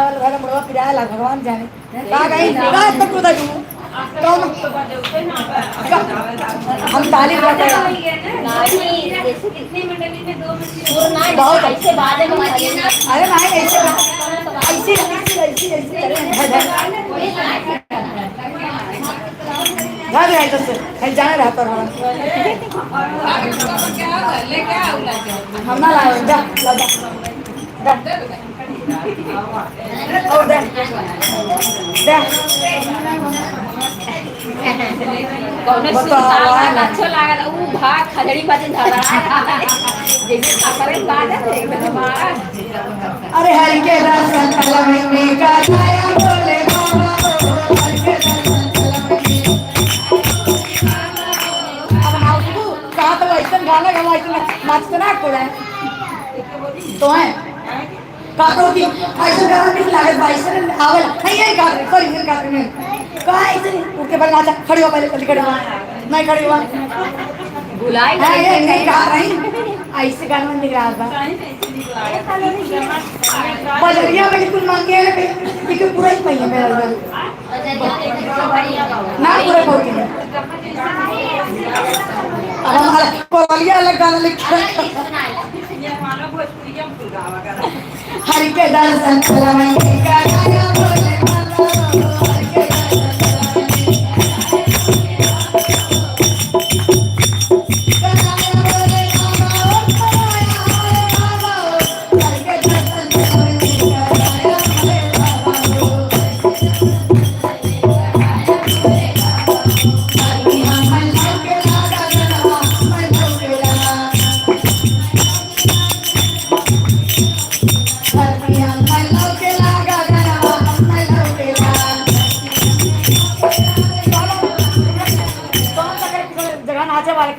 भगवान जाने रात तक उधर हम ताली बजाते हैं बहुत ऐसे बातें हमारी अरे भाई ऐसे घर जाना रहता हम ना लाए अच्छा लगा वो भाग खजड़ी बाजी धरा जैसे खबर बात है अरे हरि के दर्शन कलम में काटो की ऐसे करा नहीं लागत भाई से आवेला नहीं ये काट कोई नहीं काट नहीं काय इतनी उनके पर नाचा खड़ी हो पहले खड़ी हुआ नहीं खड़ी हुआ बुलाई हां ये नहीं गा रही ऐसे गाना नहीं गा रहा बजरिया में कुल मांगे है कि पूरा ही पहिए मेरा ना पूरा पहुंचे अब हमारा कोरिया अलग गाना लिखा हरि के दर्शन कराएं गाया बोले माता हरि के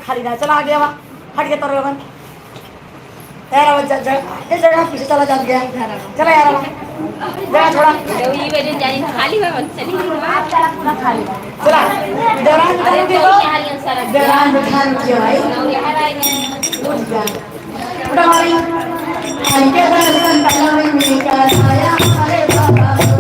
खाली ना चला आ गया वहाँ हट के तोड़ बन यार वो जगह ये जगह पीछे चला जा गया चला यार जगह छोड़ा ये वजह जानी खाली है बन चली पूरा खाली चला देवरान बिठान किया भाई उठा मारी हल्के दर्शन करने में क्या आया हमारे बाबा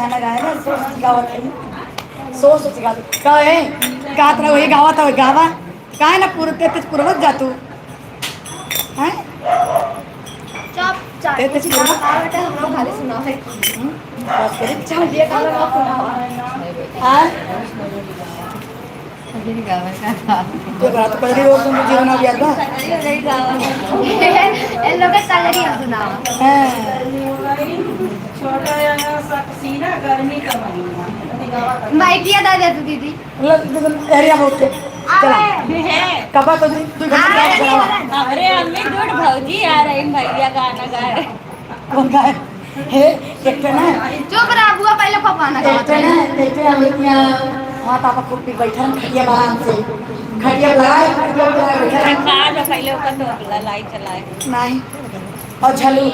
गाणं गायला सोच गावात सोच गावात काय गात राहू हे गावात गावा काय ना तेच पूर्वच जातो हैं तेच पूर्व बस करी तो घरात पहिली रोज तुमचं जीवन अभियान का माहिती आहे दादा तू दीदी एरिया बहुत चला कबा तो तू अरे अम्मी गुड भाऊजी आ रहे हैं भैया गाना गा रहे हैं. कौन गाय हे एकटे ना चुप रहा बुआ पहले पपाना एकटे आम्ही त्या वहाँ पापा खूप पी बैठा खटिया बाहर से खटिया लगाए बैठा खा जो पहले ऊपर तो लाई चलाए नहीं और झलू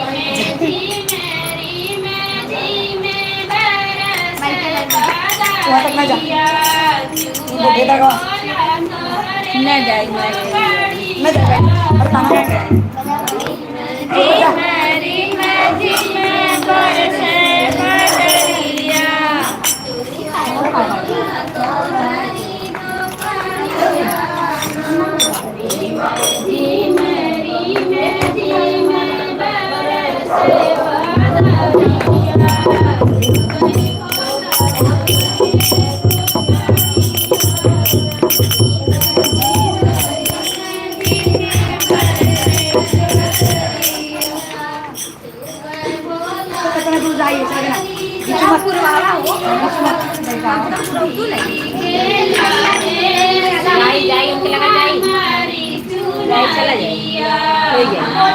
वहाँ तक ना जा वो बेटा का न जाए ना जा और खाना जाई उनके लगा जाई चला जाए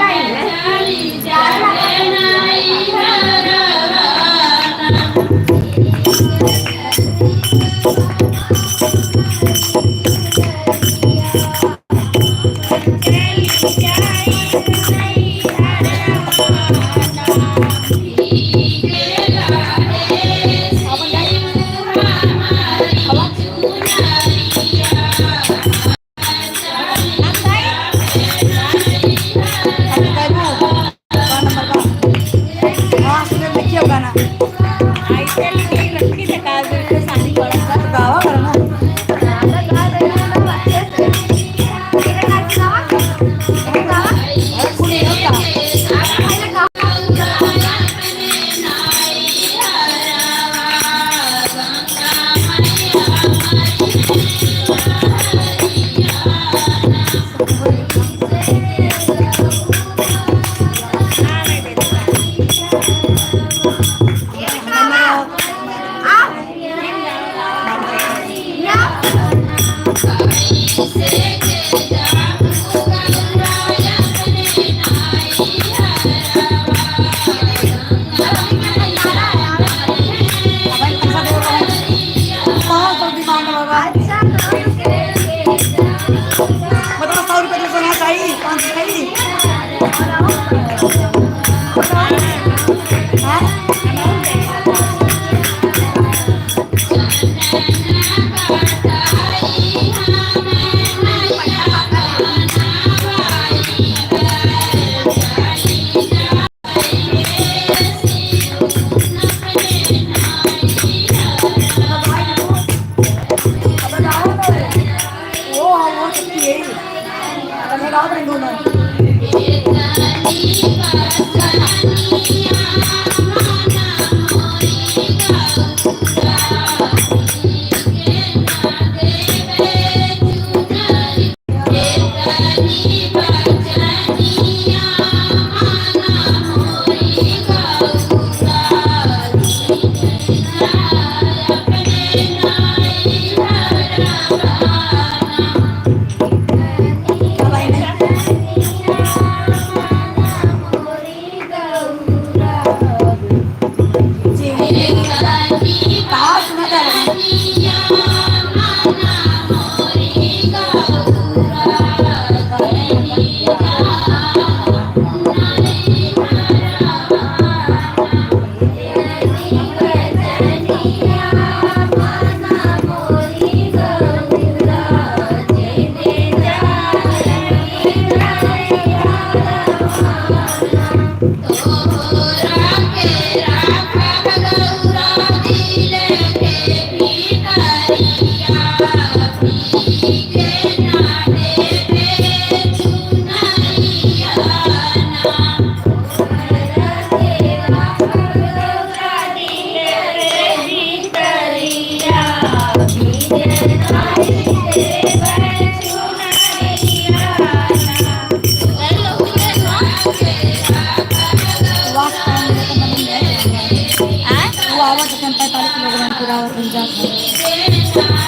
तकन 45 किलोग्राम पूरा हो जाता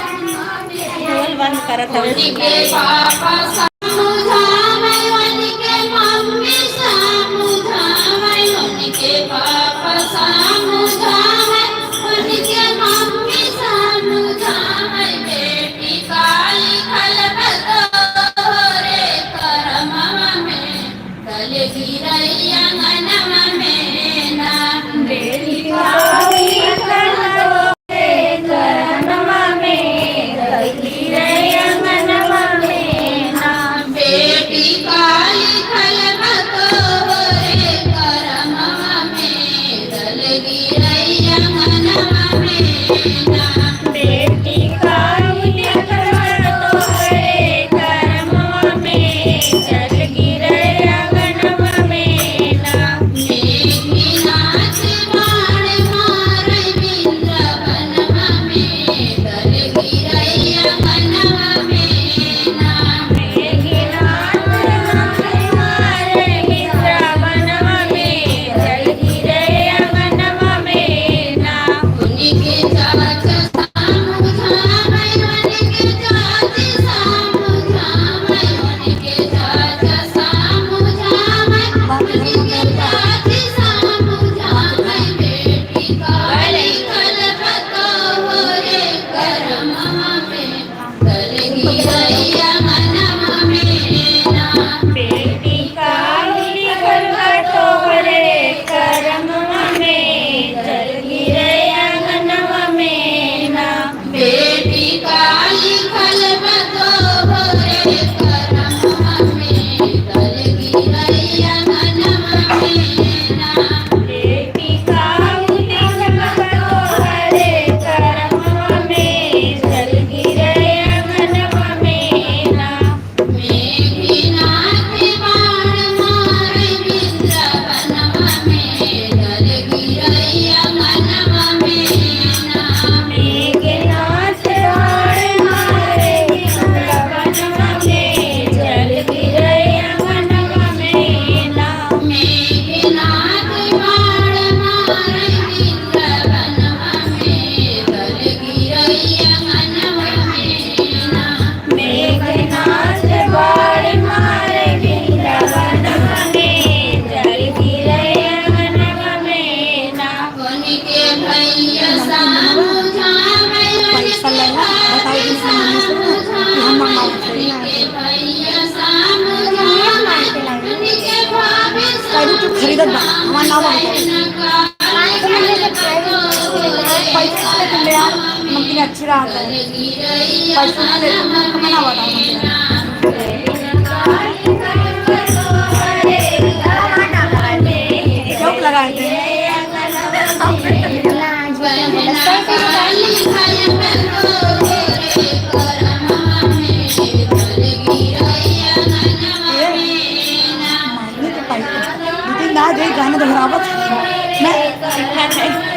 ढोल बंद करत हवे खरीदत बा हमार नाम पैसे से तुम यार मम्मी अच्छी रहा है पैसे से तुम मना बताओ जोक लगाए थे ना दे गाना दोहरावत मैं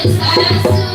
Yes.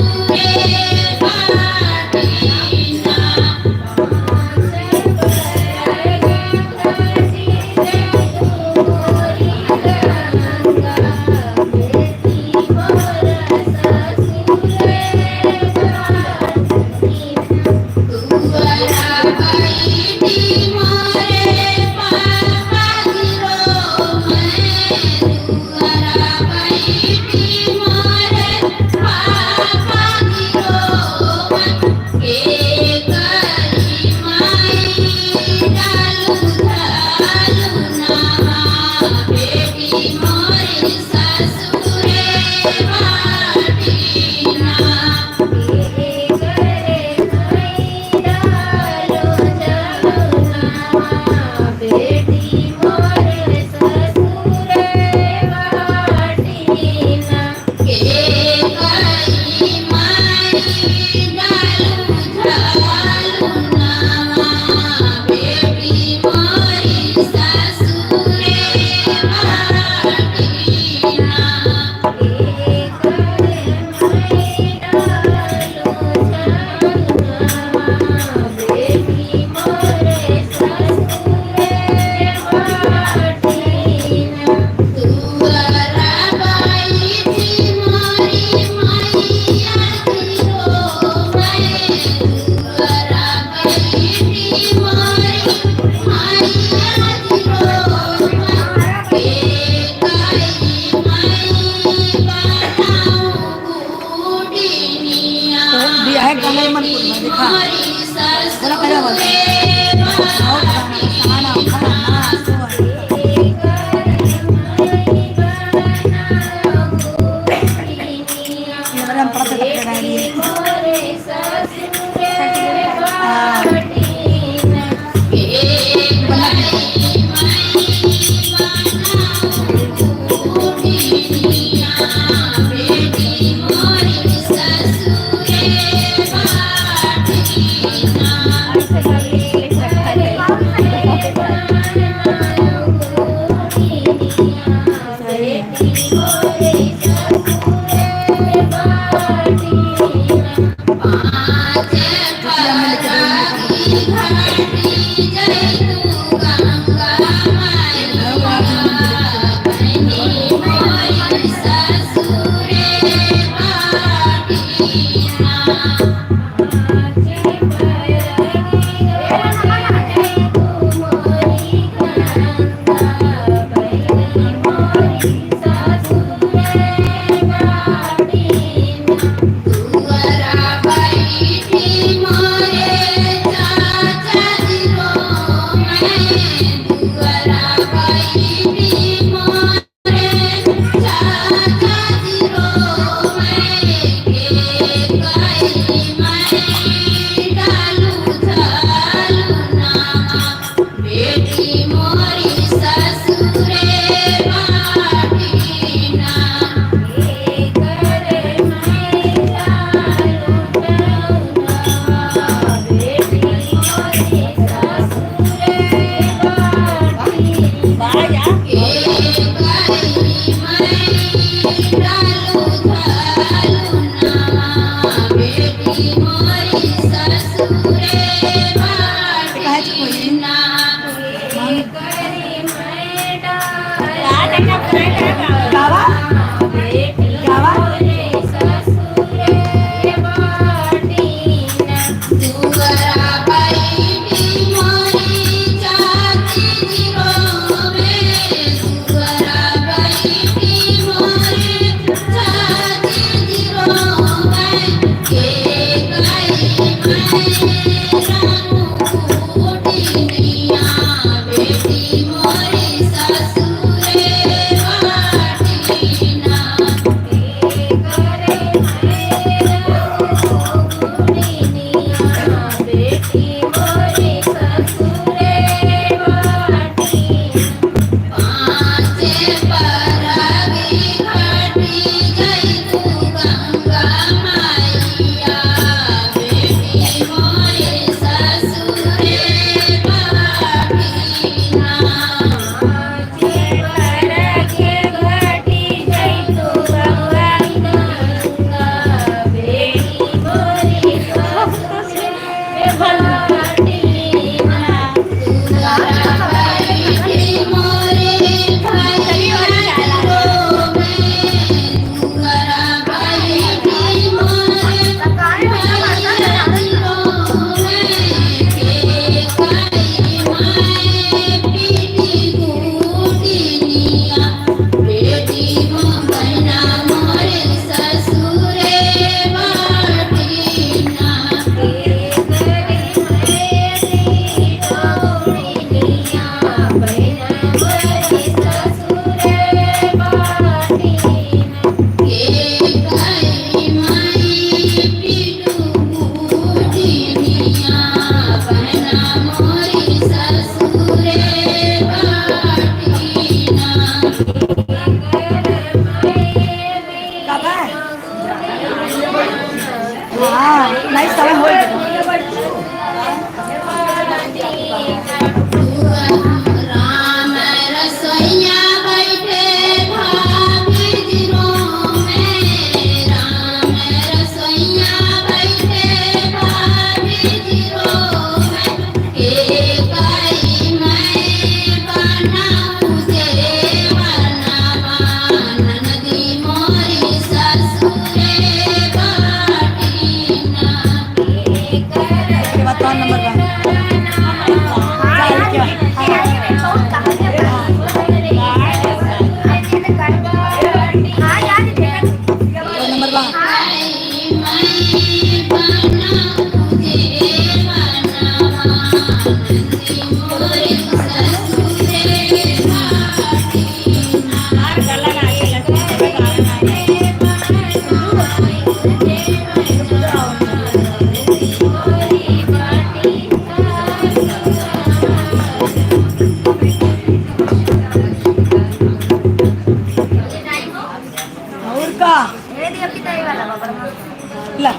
नाही सवय होईल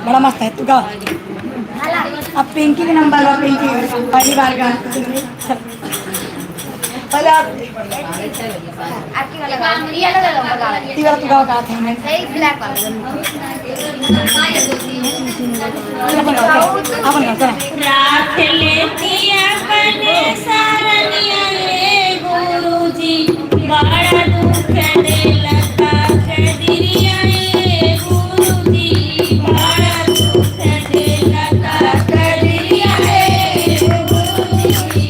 बड़ा मस्त है तू गा अब पिंकी के नंबर लो पिंकी पहली बार गा पहले आप आपकी वाला गाओ। ये वाला गाओ। ये वाला तू गाओ का था मैं सही ब्लैक वाला अपन गाओ चला राख लेती अपने सरनिया रे गुरुजी बड़ा दुख देला कदरिया रे गुरुजी बड़ा दुख देला कदरिया रे गुरुजी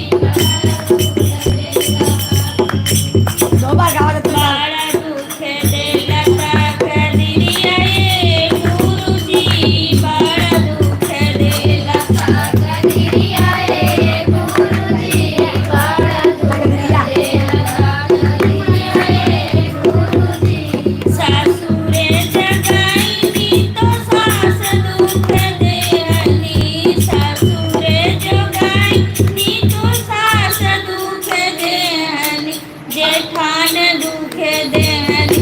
दो बार गाओ तो बड़ा दुख देला कदरिया रे गुरुजी बड़ा दुख देला कदरिया रे गुरुजी बड़ा दुख देला सासुरे जगाईनी तो सास दुख देहनी सासुरे जगाईनी तो सास दुख देहनी जेठान दुख देहनी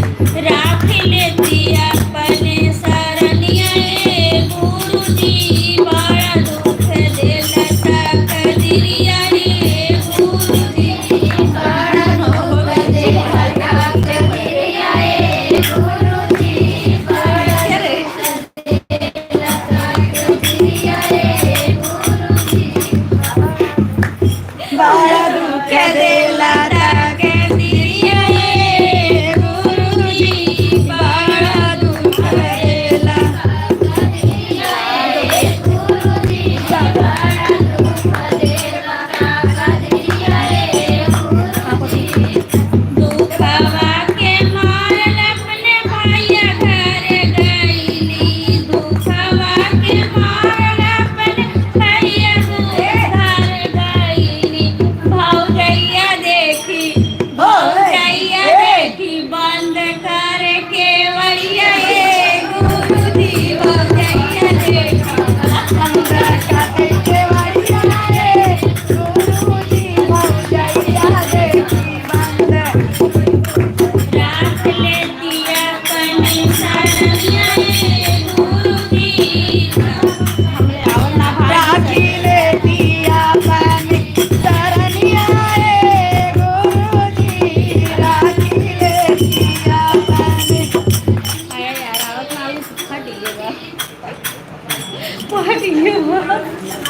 राख लेती अपने सरनिया रे गुरुजी बड़ा दुख देला कदरिया रे गुरुजी बड़ा दुख देला कदरिया रे गुरुजी बड़ा कदरिया रे गुरुजी बड़ा दुख देला कदरिया रे गुरुजी बड़ा दुख देला कदरिया रे गुरुजी बड़ा दुख देला कदरिया रे गुरुजी दुखवा के मारल अपने भैया घर गईली दुखवा के मारल अपने भैया घर गईली भौजैया देखी बंद कर के वरिया ये गुरुजी भौजैया देखी बंद कर के वरिया रे गुरुजी भौजैया देखी बंद राख लेती अपने सरनिया रे गुरुजी राखी लेती अपनी सरनिया रे गुरुजी राखी लेती अपनी आया यार आवत ना आलू फटिएगा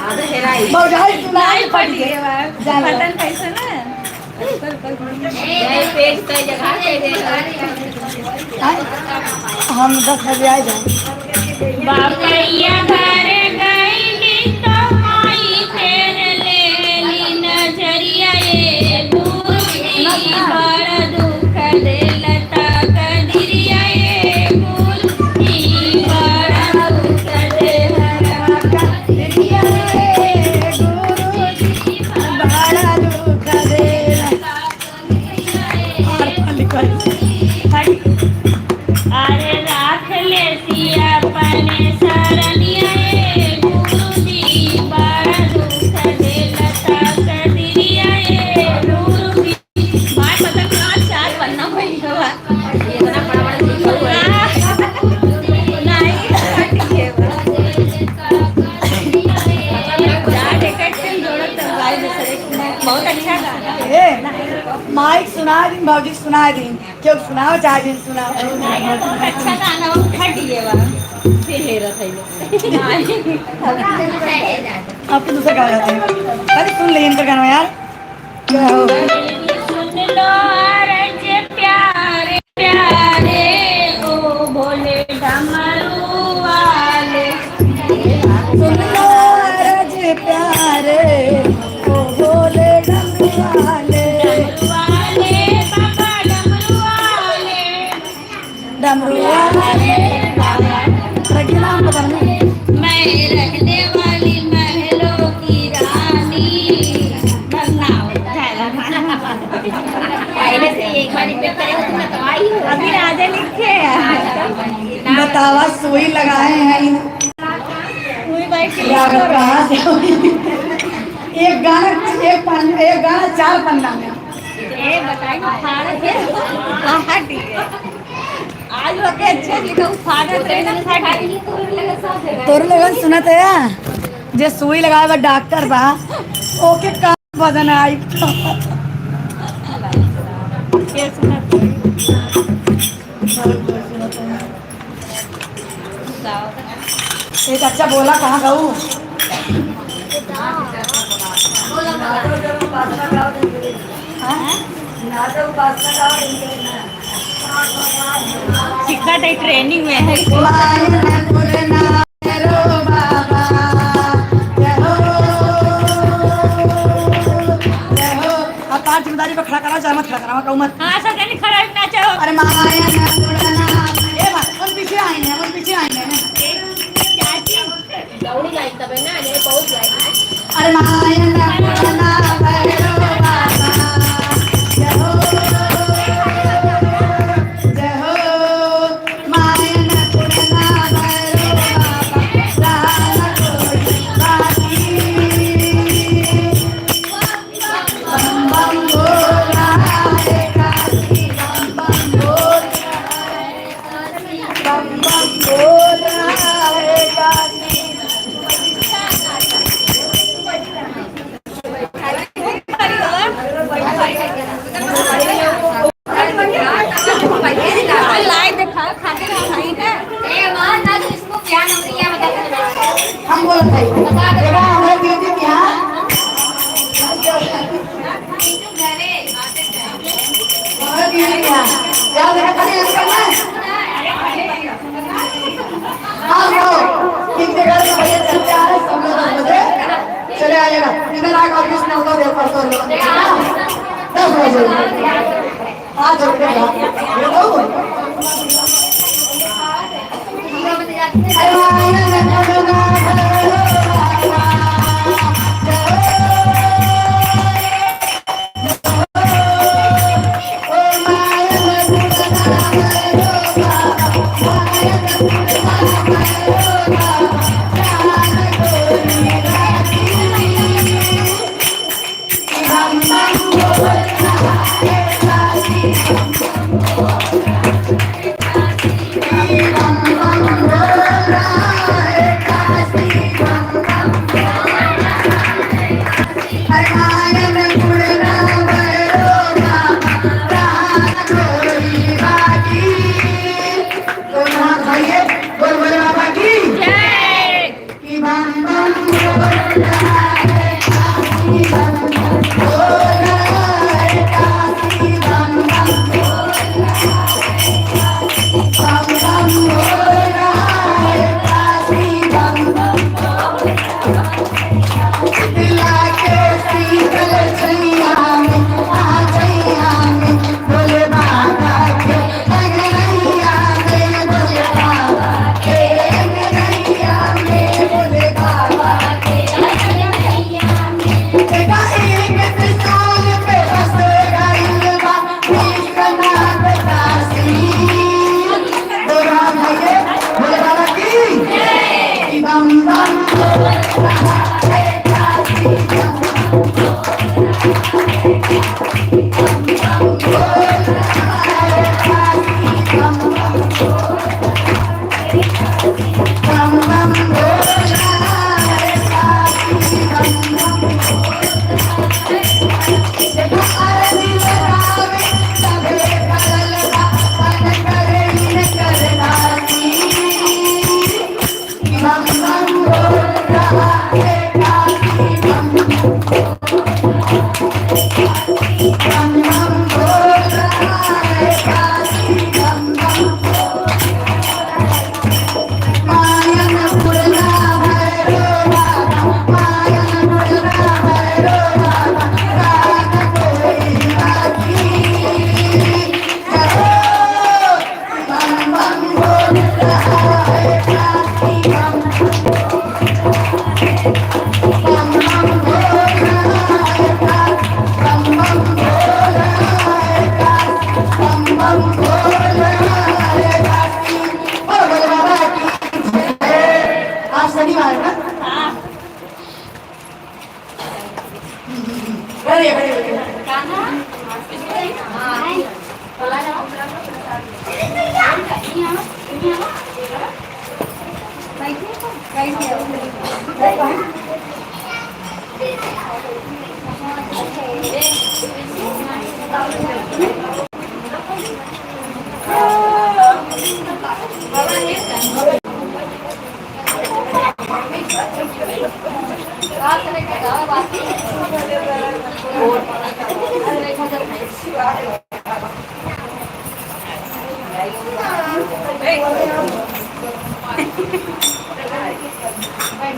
आधा हेराई बौझाई सुनाई पड़ गई फटिएगा फटन कैसे ना यही पेज तो जगह पे दे हम 10 बजे आ जाए बापैया घर गईली तो माई फेर लेली नजरिया ये गुरुजी बड़ा दुख देला कदरिया ये गुरुजी बड़ा दुख देला कदरिया ये गुरुजी बड़ा दुख देला अरे राख लेती अपने सरनिया रे गुरुजी बड़ा दुख देला कदरिया ये गुरुजी माय पता का चार बनना पड़ेगा इतना बड़ा बड़ा लिखा हुआ है नहीं फटिएगा जाके कट जोड़त गाय दूसरे बहुत अच्छा गाना ए माइक सुना दिन भौजी सुना दिन क्यों सुनाओ चाहे दिन सुनाओ अच्छा गाना वो फटिएगा फिर हेरत है अब तो दूसरा गा जाते हैं अरे सुन ले इनका गाना यार क्या हो सुन लो अरज प्यारे प्यारे ओ भोले डमरू वाले सुन लो अरज प्यारे ओ भोले डमरू वाले बाबा डमरू वाले डमरू वाले रखी नाम पता नहीं मैं रखने वाली महलों की रानी बनाओ पहले से एक बार रिपीट करेगा तो मैं तो आई हूँ अभी राजा लिखे हैं बतावा सुई लगाए हैं कोई बैठ के लागत कहाँ से हुई? एक गाना 4 पन्ना में ये बताइए भारत हाँ ठीक है आज लोग के अच्छे लिखा भारत रे ना तोर लोगन सुनत है जे सुई लगाए बा डॉक्टर बा ओके का बदन आई एक अच्छा बोला कहाँ गाऊ टिकट है ट्रेनिंग में है जिम्मेदारी पर खड़ा करा चाहे मत खड़ा करा कहूँ मत हाँ सब नहीं खड़ा ना चाहो अरे माया ए भाई हम पीछे आएंगे हम पीछे आएंगे दौड़ी लाई तब है ना ये बहुत लाई अरे माया भैरो बाबा जय हो जय हो माया भैरो बाबा राम कोई बाकी बम बम बोला है काशी बम बम बोला है काशी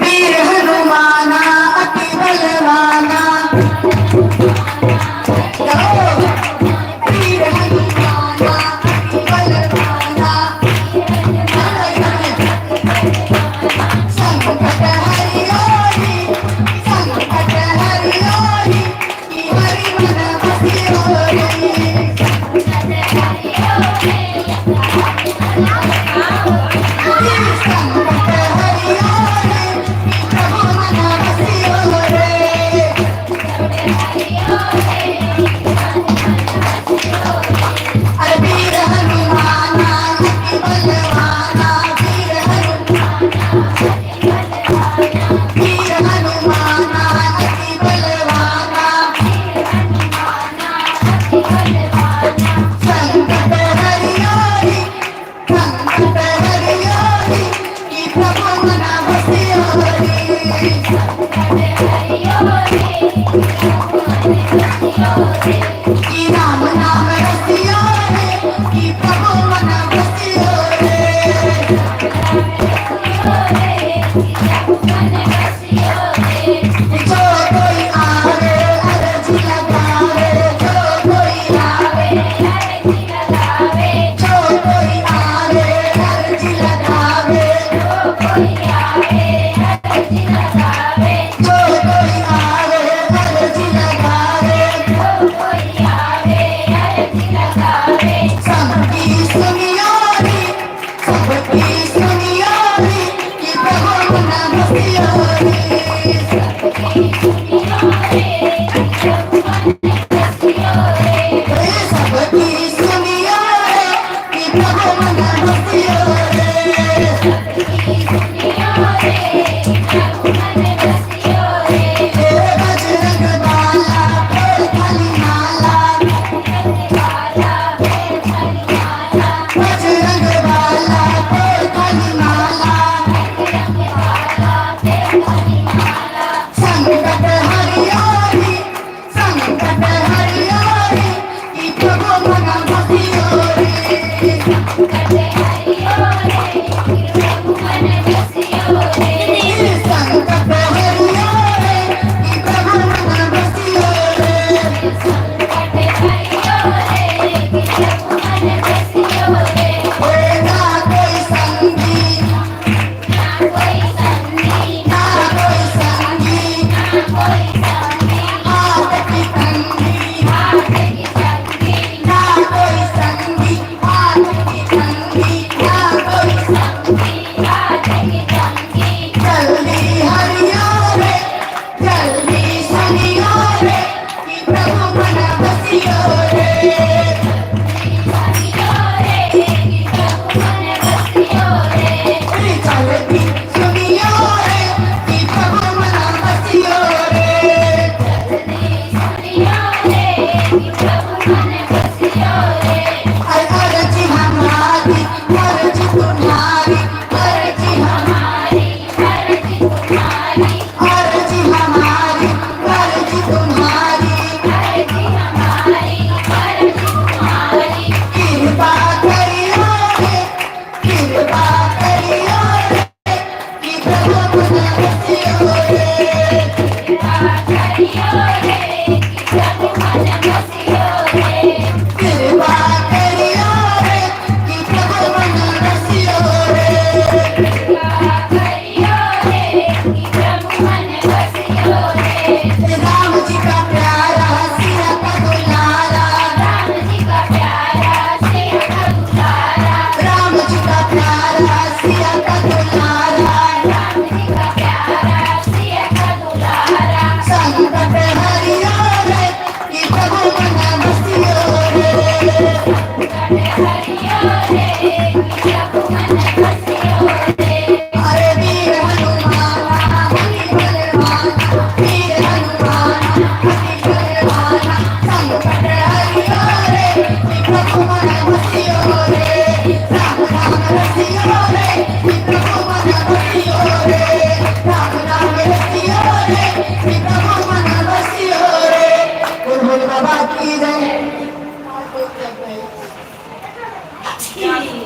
वीर हनुमाना अति बलवाना वीर हनुमाना अति बलवाना संकट हरियोरी की हरि मन बसियोरी संकट हरियोरी की प्रभु मन बसियोरी अरे वीर हनुमाना अति बलवाना वीर हनुमाना अति बलवाना संकट हरियोरी की प्रभु मन बसियोरी की राम नाम रसियोरे की प्रभु मन बसियोरे जो कोई आवे अर्जी लगावे जो कोई आवे अर्जी लगावे जो कोई आवे अर्जी लगावे सबकी सुनियोरी की प्रभु मन बसियोरी सबकी सुनियोरी की प्रभु मन बसियोरी बजरंग बाला कोई खाली माला बजरंग बाला कोई खाली माला संकट हरियोरी की प्रभु मन बसियोरी संकट हरियोरी की प्रभु मन बसियोरी ना कोई संगी ना कोई संगी हाथ की तंगी ना कोई संगी हाथ की तंगी ना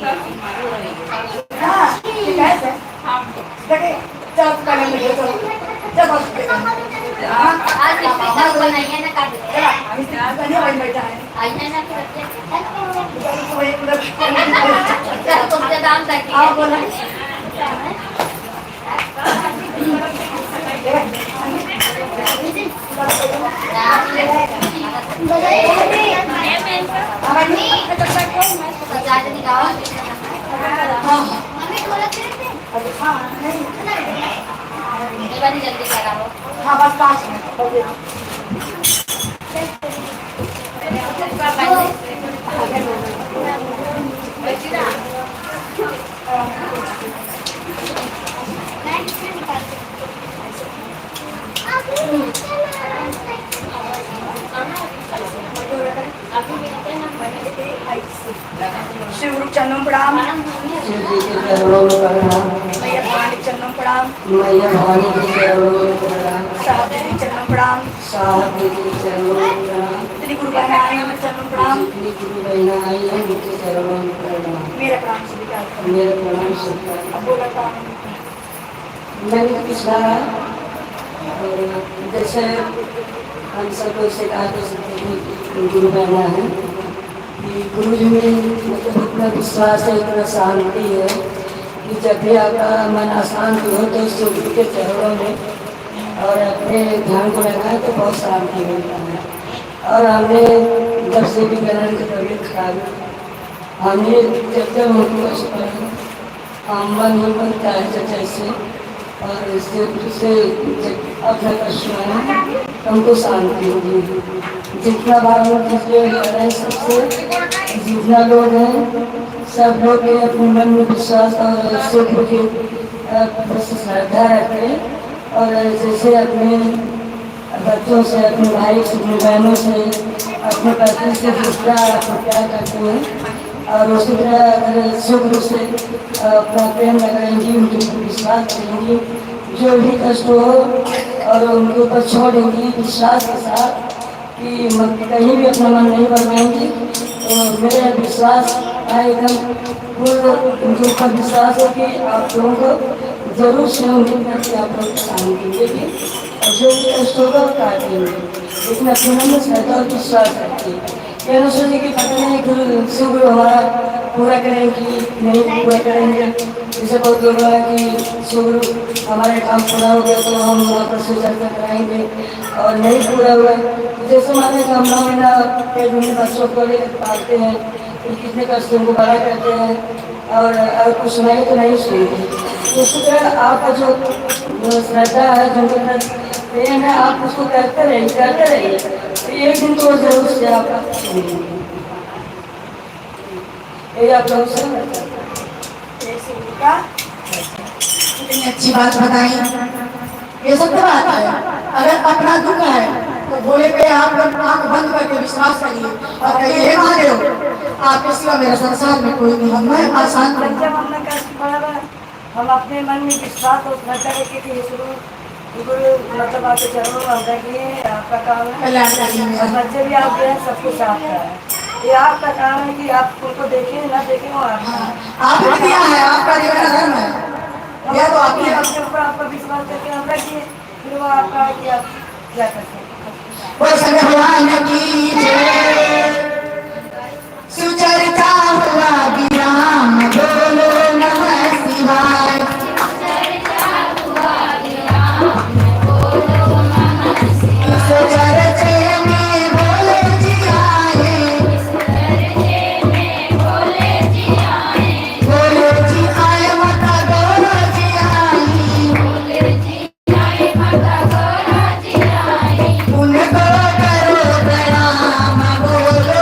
हाँ ठीक है सर देखिए जब करने में ये तो जब हाँ आज इसकी बनाइए ना काट अभी नहीं बन बैठा है आइए ना फिर तो तुमसे दाम तक आप बोला जल्दी कराओ हाँ बस 5 मिनट शिव गुरु चरणों प्रणाम शिव जी के चरणों में प्रणाम। मैया भवानी चरणों प्रणाम मैया भवानी के चरणों में प्रणाम। साहब जी चरणों प्रणाम साहब जी के चरणों में प्रणाम। श्री गुरु बहना आई हमें चरणों प्रणाम जितनी गुरु बहना आई है उनके चरणों में प्रणाम। मेरा प्रणाम स्वीकार करो मेरा प्रणाम स्वीकार। अब बोला था मैंने पिछला और जैसे हम सबको से कहा कर सकते हैं कि गुरु बहना है कि गुरु जी में मतलब इतना विश्वास है, इतना शांति है कि जब भी आपका मन अशांत हो तो सूर्य के चरणों में और अपने ध्यान को लगाए तो बहुत शांति मिलता है। और हमने जब से भी ग्रहण की तबीयत खराब है हमने जब हम मन ही बनता है जैसे और इससे अपना कष्ट है हमको शांति होगी। जितना बार हम किसी सबसे जितना लोग हैं सब लोग अपने मन में विश्वास और सुख की श्रद्धा रखें और जैसे अपने बच्चों से, अपने भाई से, अपनी बहनों से, अपने पति से जितना प्यार करते हैं और उसी तरह अगर शुक्र से अपना प्रेम लगाएंगी, उनके ऊपर विश्वास करेंगी, जो भी कष्ट हो और उनके ऊपर छोड़ेंगी विश्वास के साथ कि कहीं भी अपना मन नहीं बढ़ाएंगी तो मेरा विश्वास एकदम पूर्ण उनके ऊपर विश्वास है कि आप लोगों को जरूर से उम्मीद करके आप लोग शांति देगी और जो भी कष्ट होगा वो काटेंगे, लेकिन अपने मन में श्रद्धा और विश्वास रखिए। यह न सोचिए कि पता नहीं गुरु शुक्र हमारा पूरा करेंगे नहीं पूरा करेंगे। जैसे बहुत लोग है कि शुक्र हमारे काम पूरा हो गया तो हम वहाँ पर से चर्चा कराएंगे और नहीं पूरा हुआ जैसे हमारे हम 9 महीना पेट में बच्चों को लेकर पालते हैं कितने कष्ट उनको बड़ा करते हैं और अगर कुछ सुनाए तो नहीं सुनेंगे। इसी तरह आपका जो श्रद्धा है जो प्रेम है आप उसको करते रहिए तो एक दिन तो जरूर से आपका ये आप लोग से इतनी अच्छी बात बताई। ये सब तो बात है अगर अपना दुख है तो बोले पे आप लोग आंख बंद करके विश्वास करिए और कहिए हे महादेव आपके सिवा मेरा संसार में कोई नहीं, मैं आसान जब हमने कष्ट पड़ा हम अपने मन में विश्वास और श्रद्धा रखे कि ये शुरू गुरु मतलब आपके चरणों में हम रखिए आपका काम है और बच्चे भी आप गए सब कुछ आपका है। ये आपका काम है कि आप उनको देखें ना देखें वो आपने दिया है, आपका जीवन धर्म है। या तो आपके ऊपर आपका विश्वास करके हम रखिए फिर वो आपका कि आप क्या करते हैं। भगवान की सुचरिता हुआ विराम बोलो नमः शिवाय। चरचे में बोले जी आए, बोले जी आए माता गौरा जी आई, उनको करो प्रणाम बोलो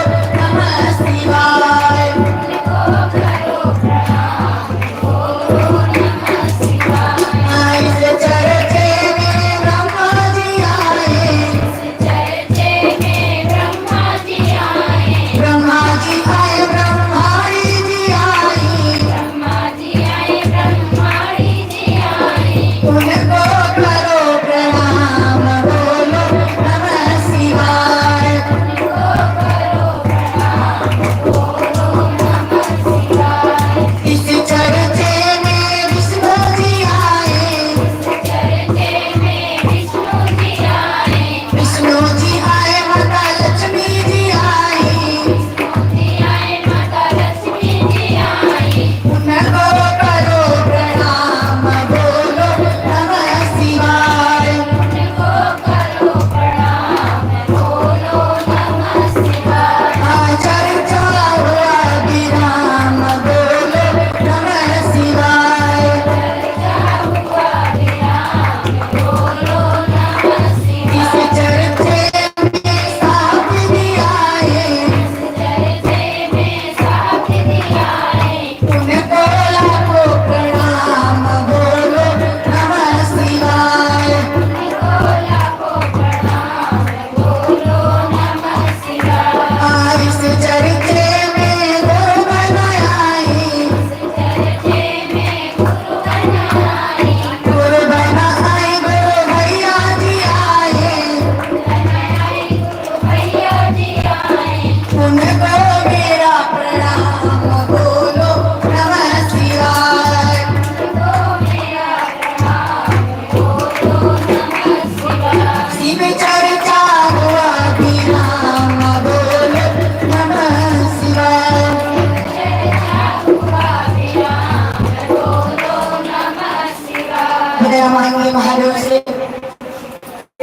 मांगे महादेव से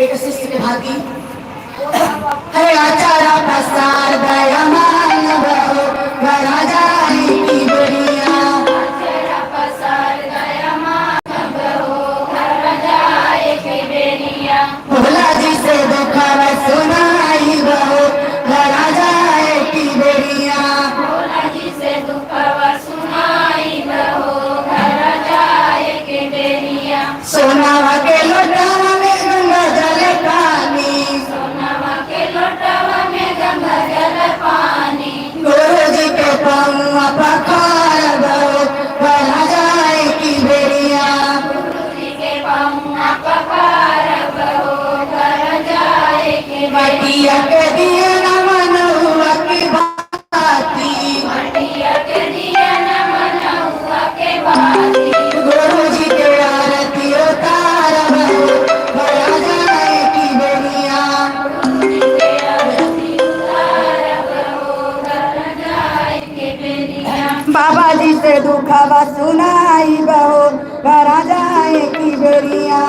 एक शिष्य के भांति है आचारा प्रसार दया मान बहो घरा जाए की बेरिया भोला जी से दुखव सुनाई बहो घरा जाए की बेरिया सोनावा के लोटावा में गंगा जल पानी गुरु जी के पौआ पखार बहो घरा जाए की बेरिया मटिया के दिए न मनुआ की बाती गुरु जी के आरती उतार बहो घरा जाए की बेरिया बाबा जी से दुखवा सुनाई बहो घरा जाए की बेरिया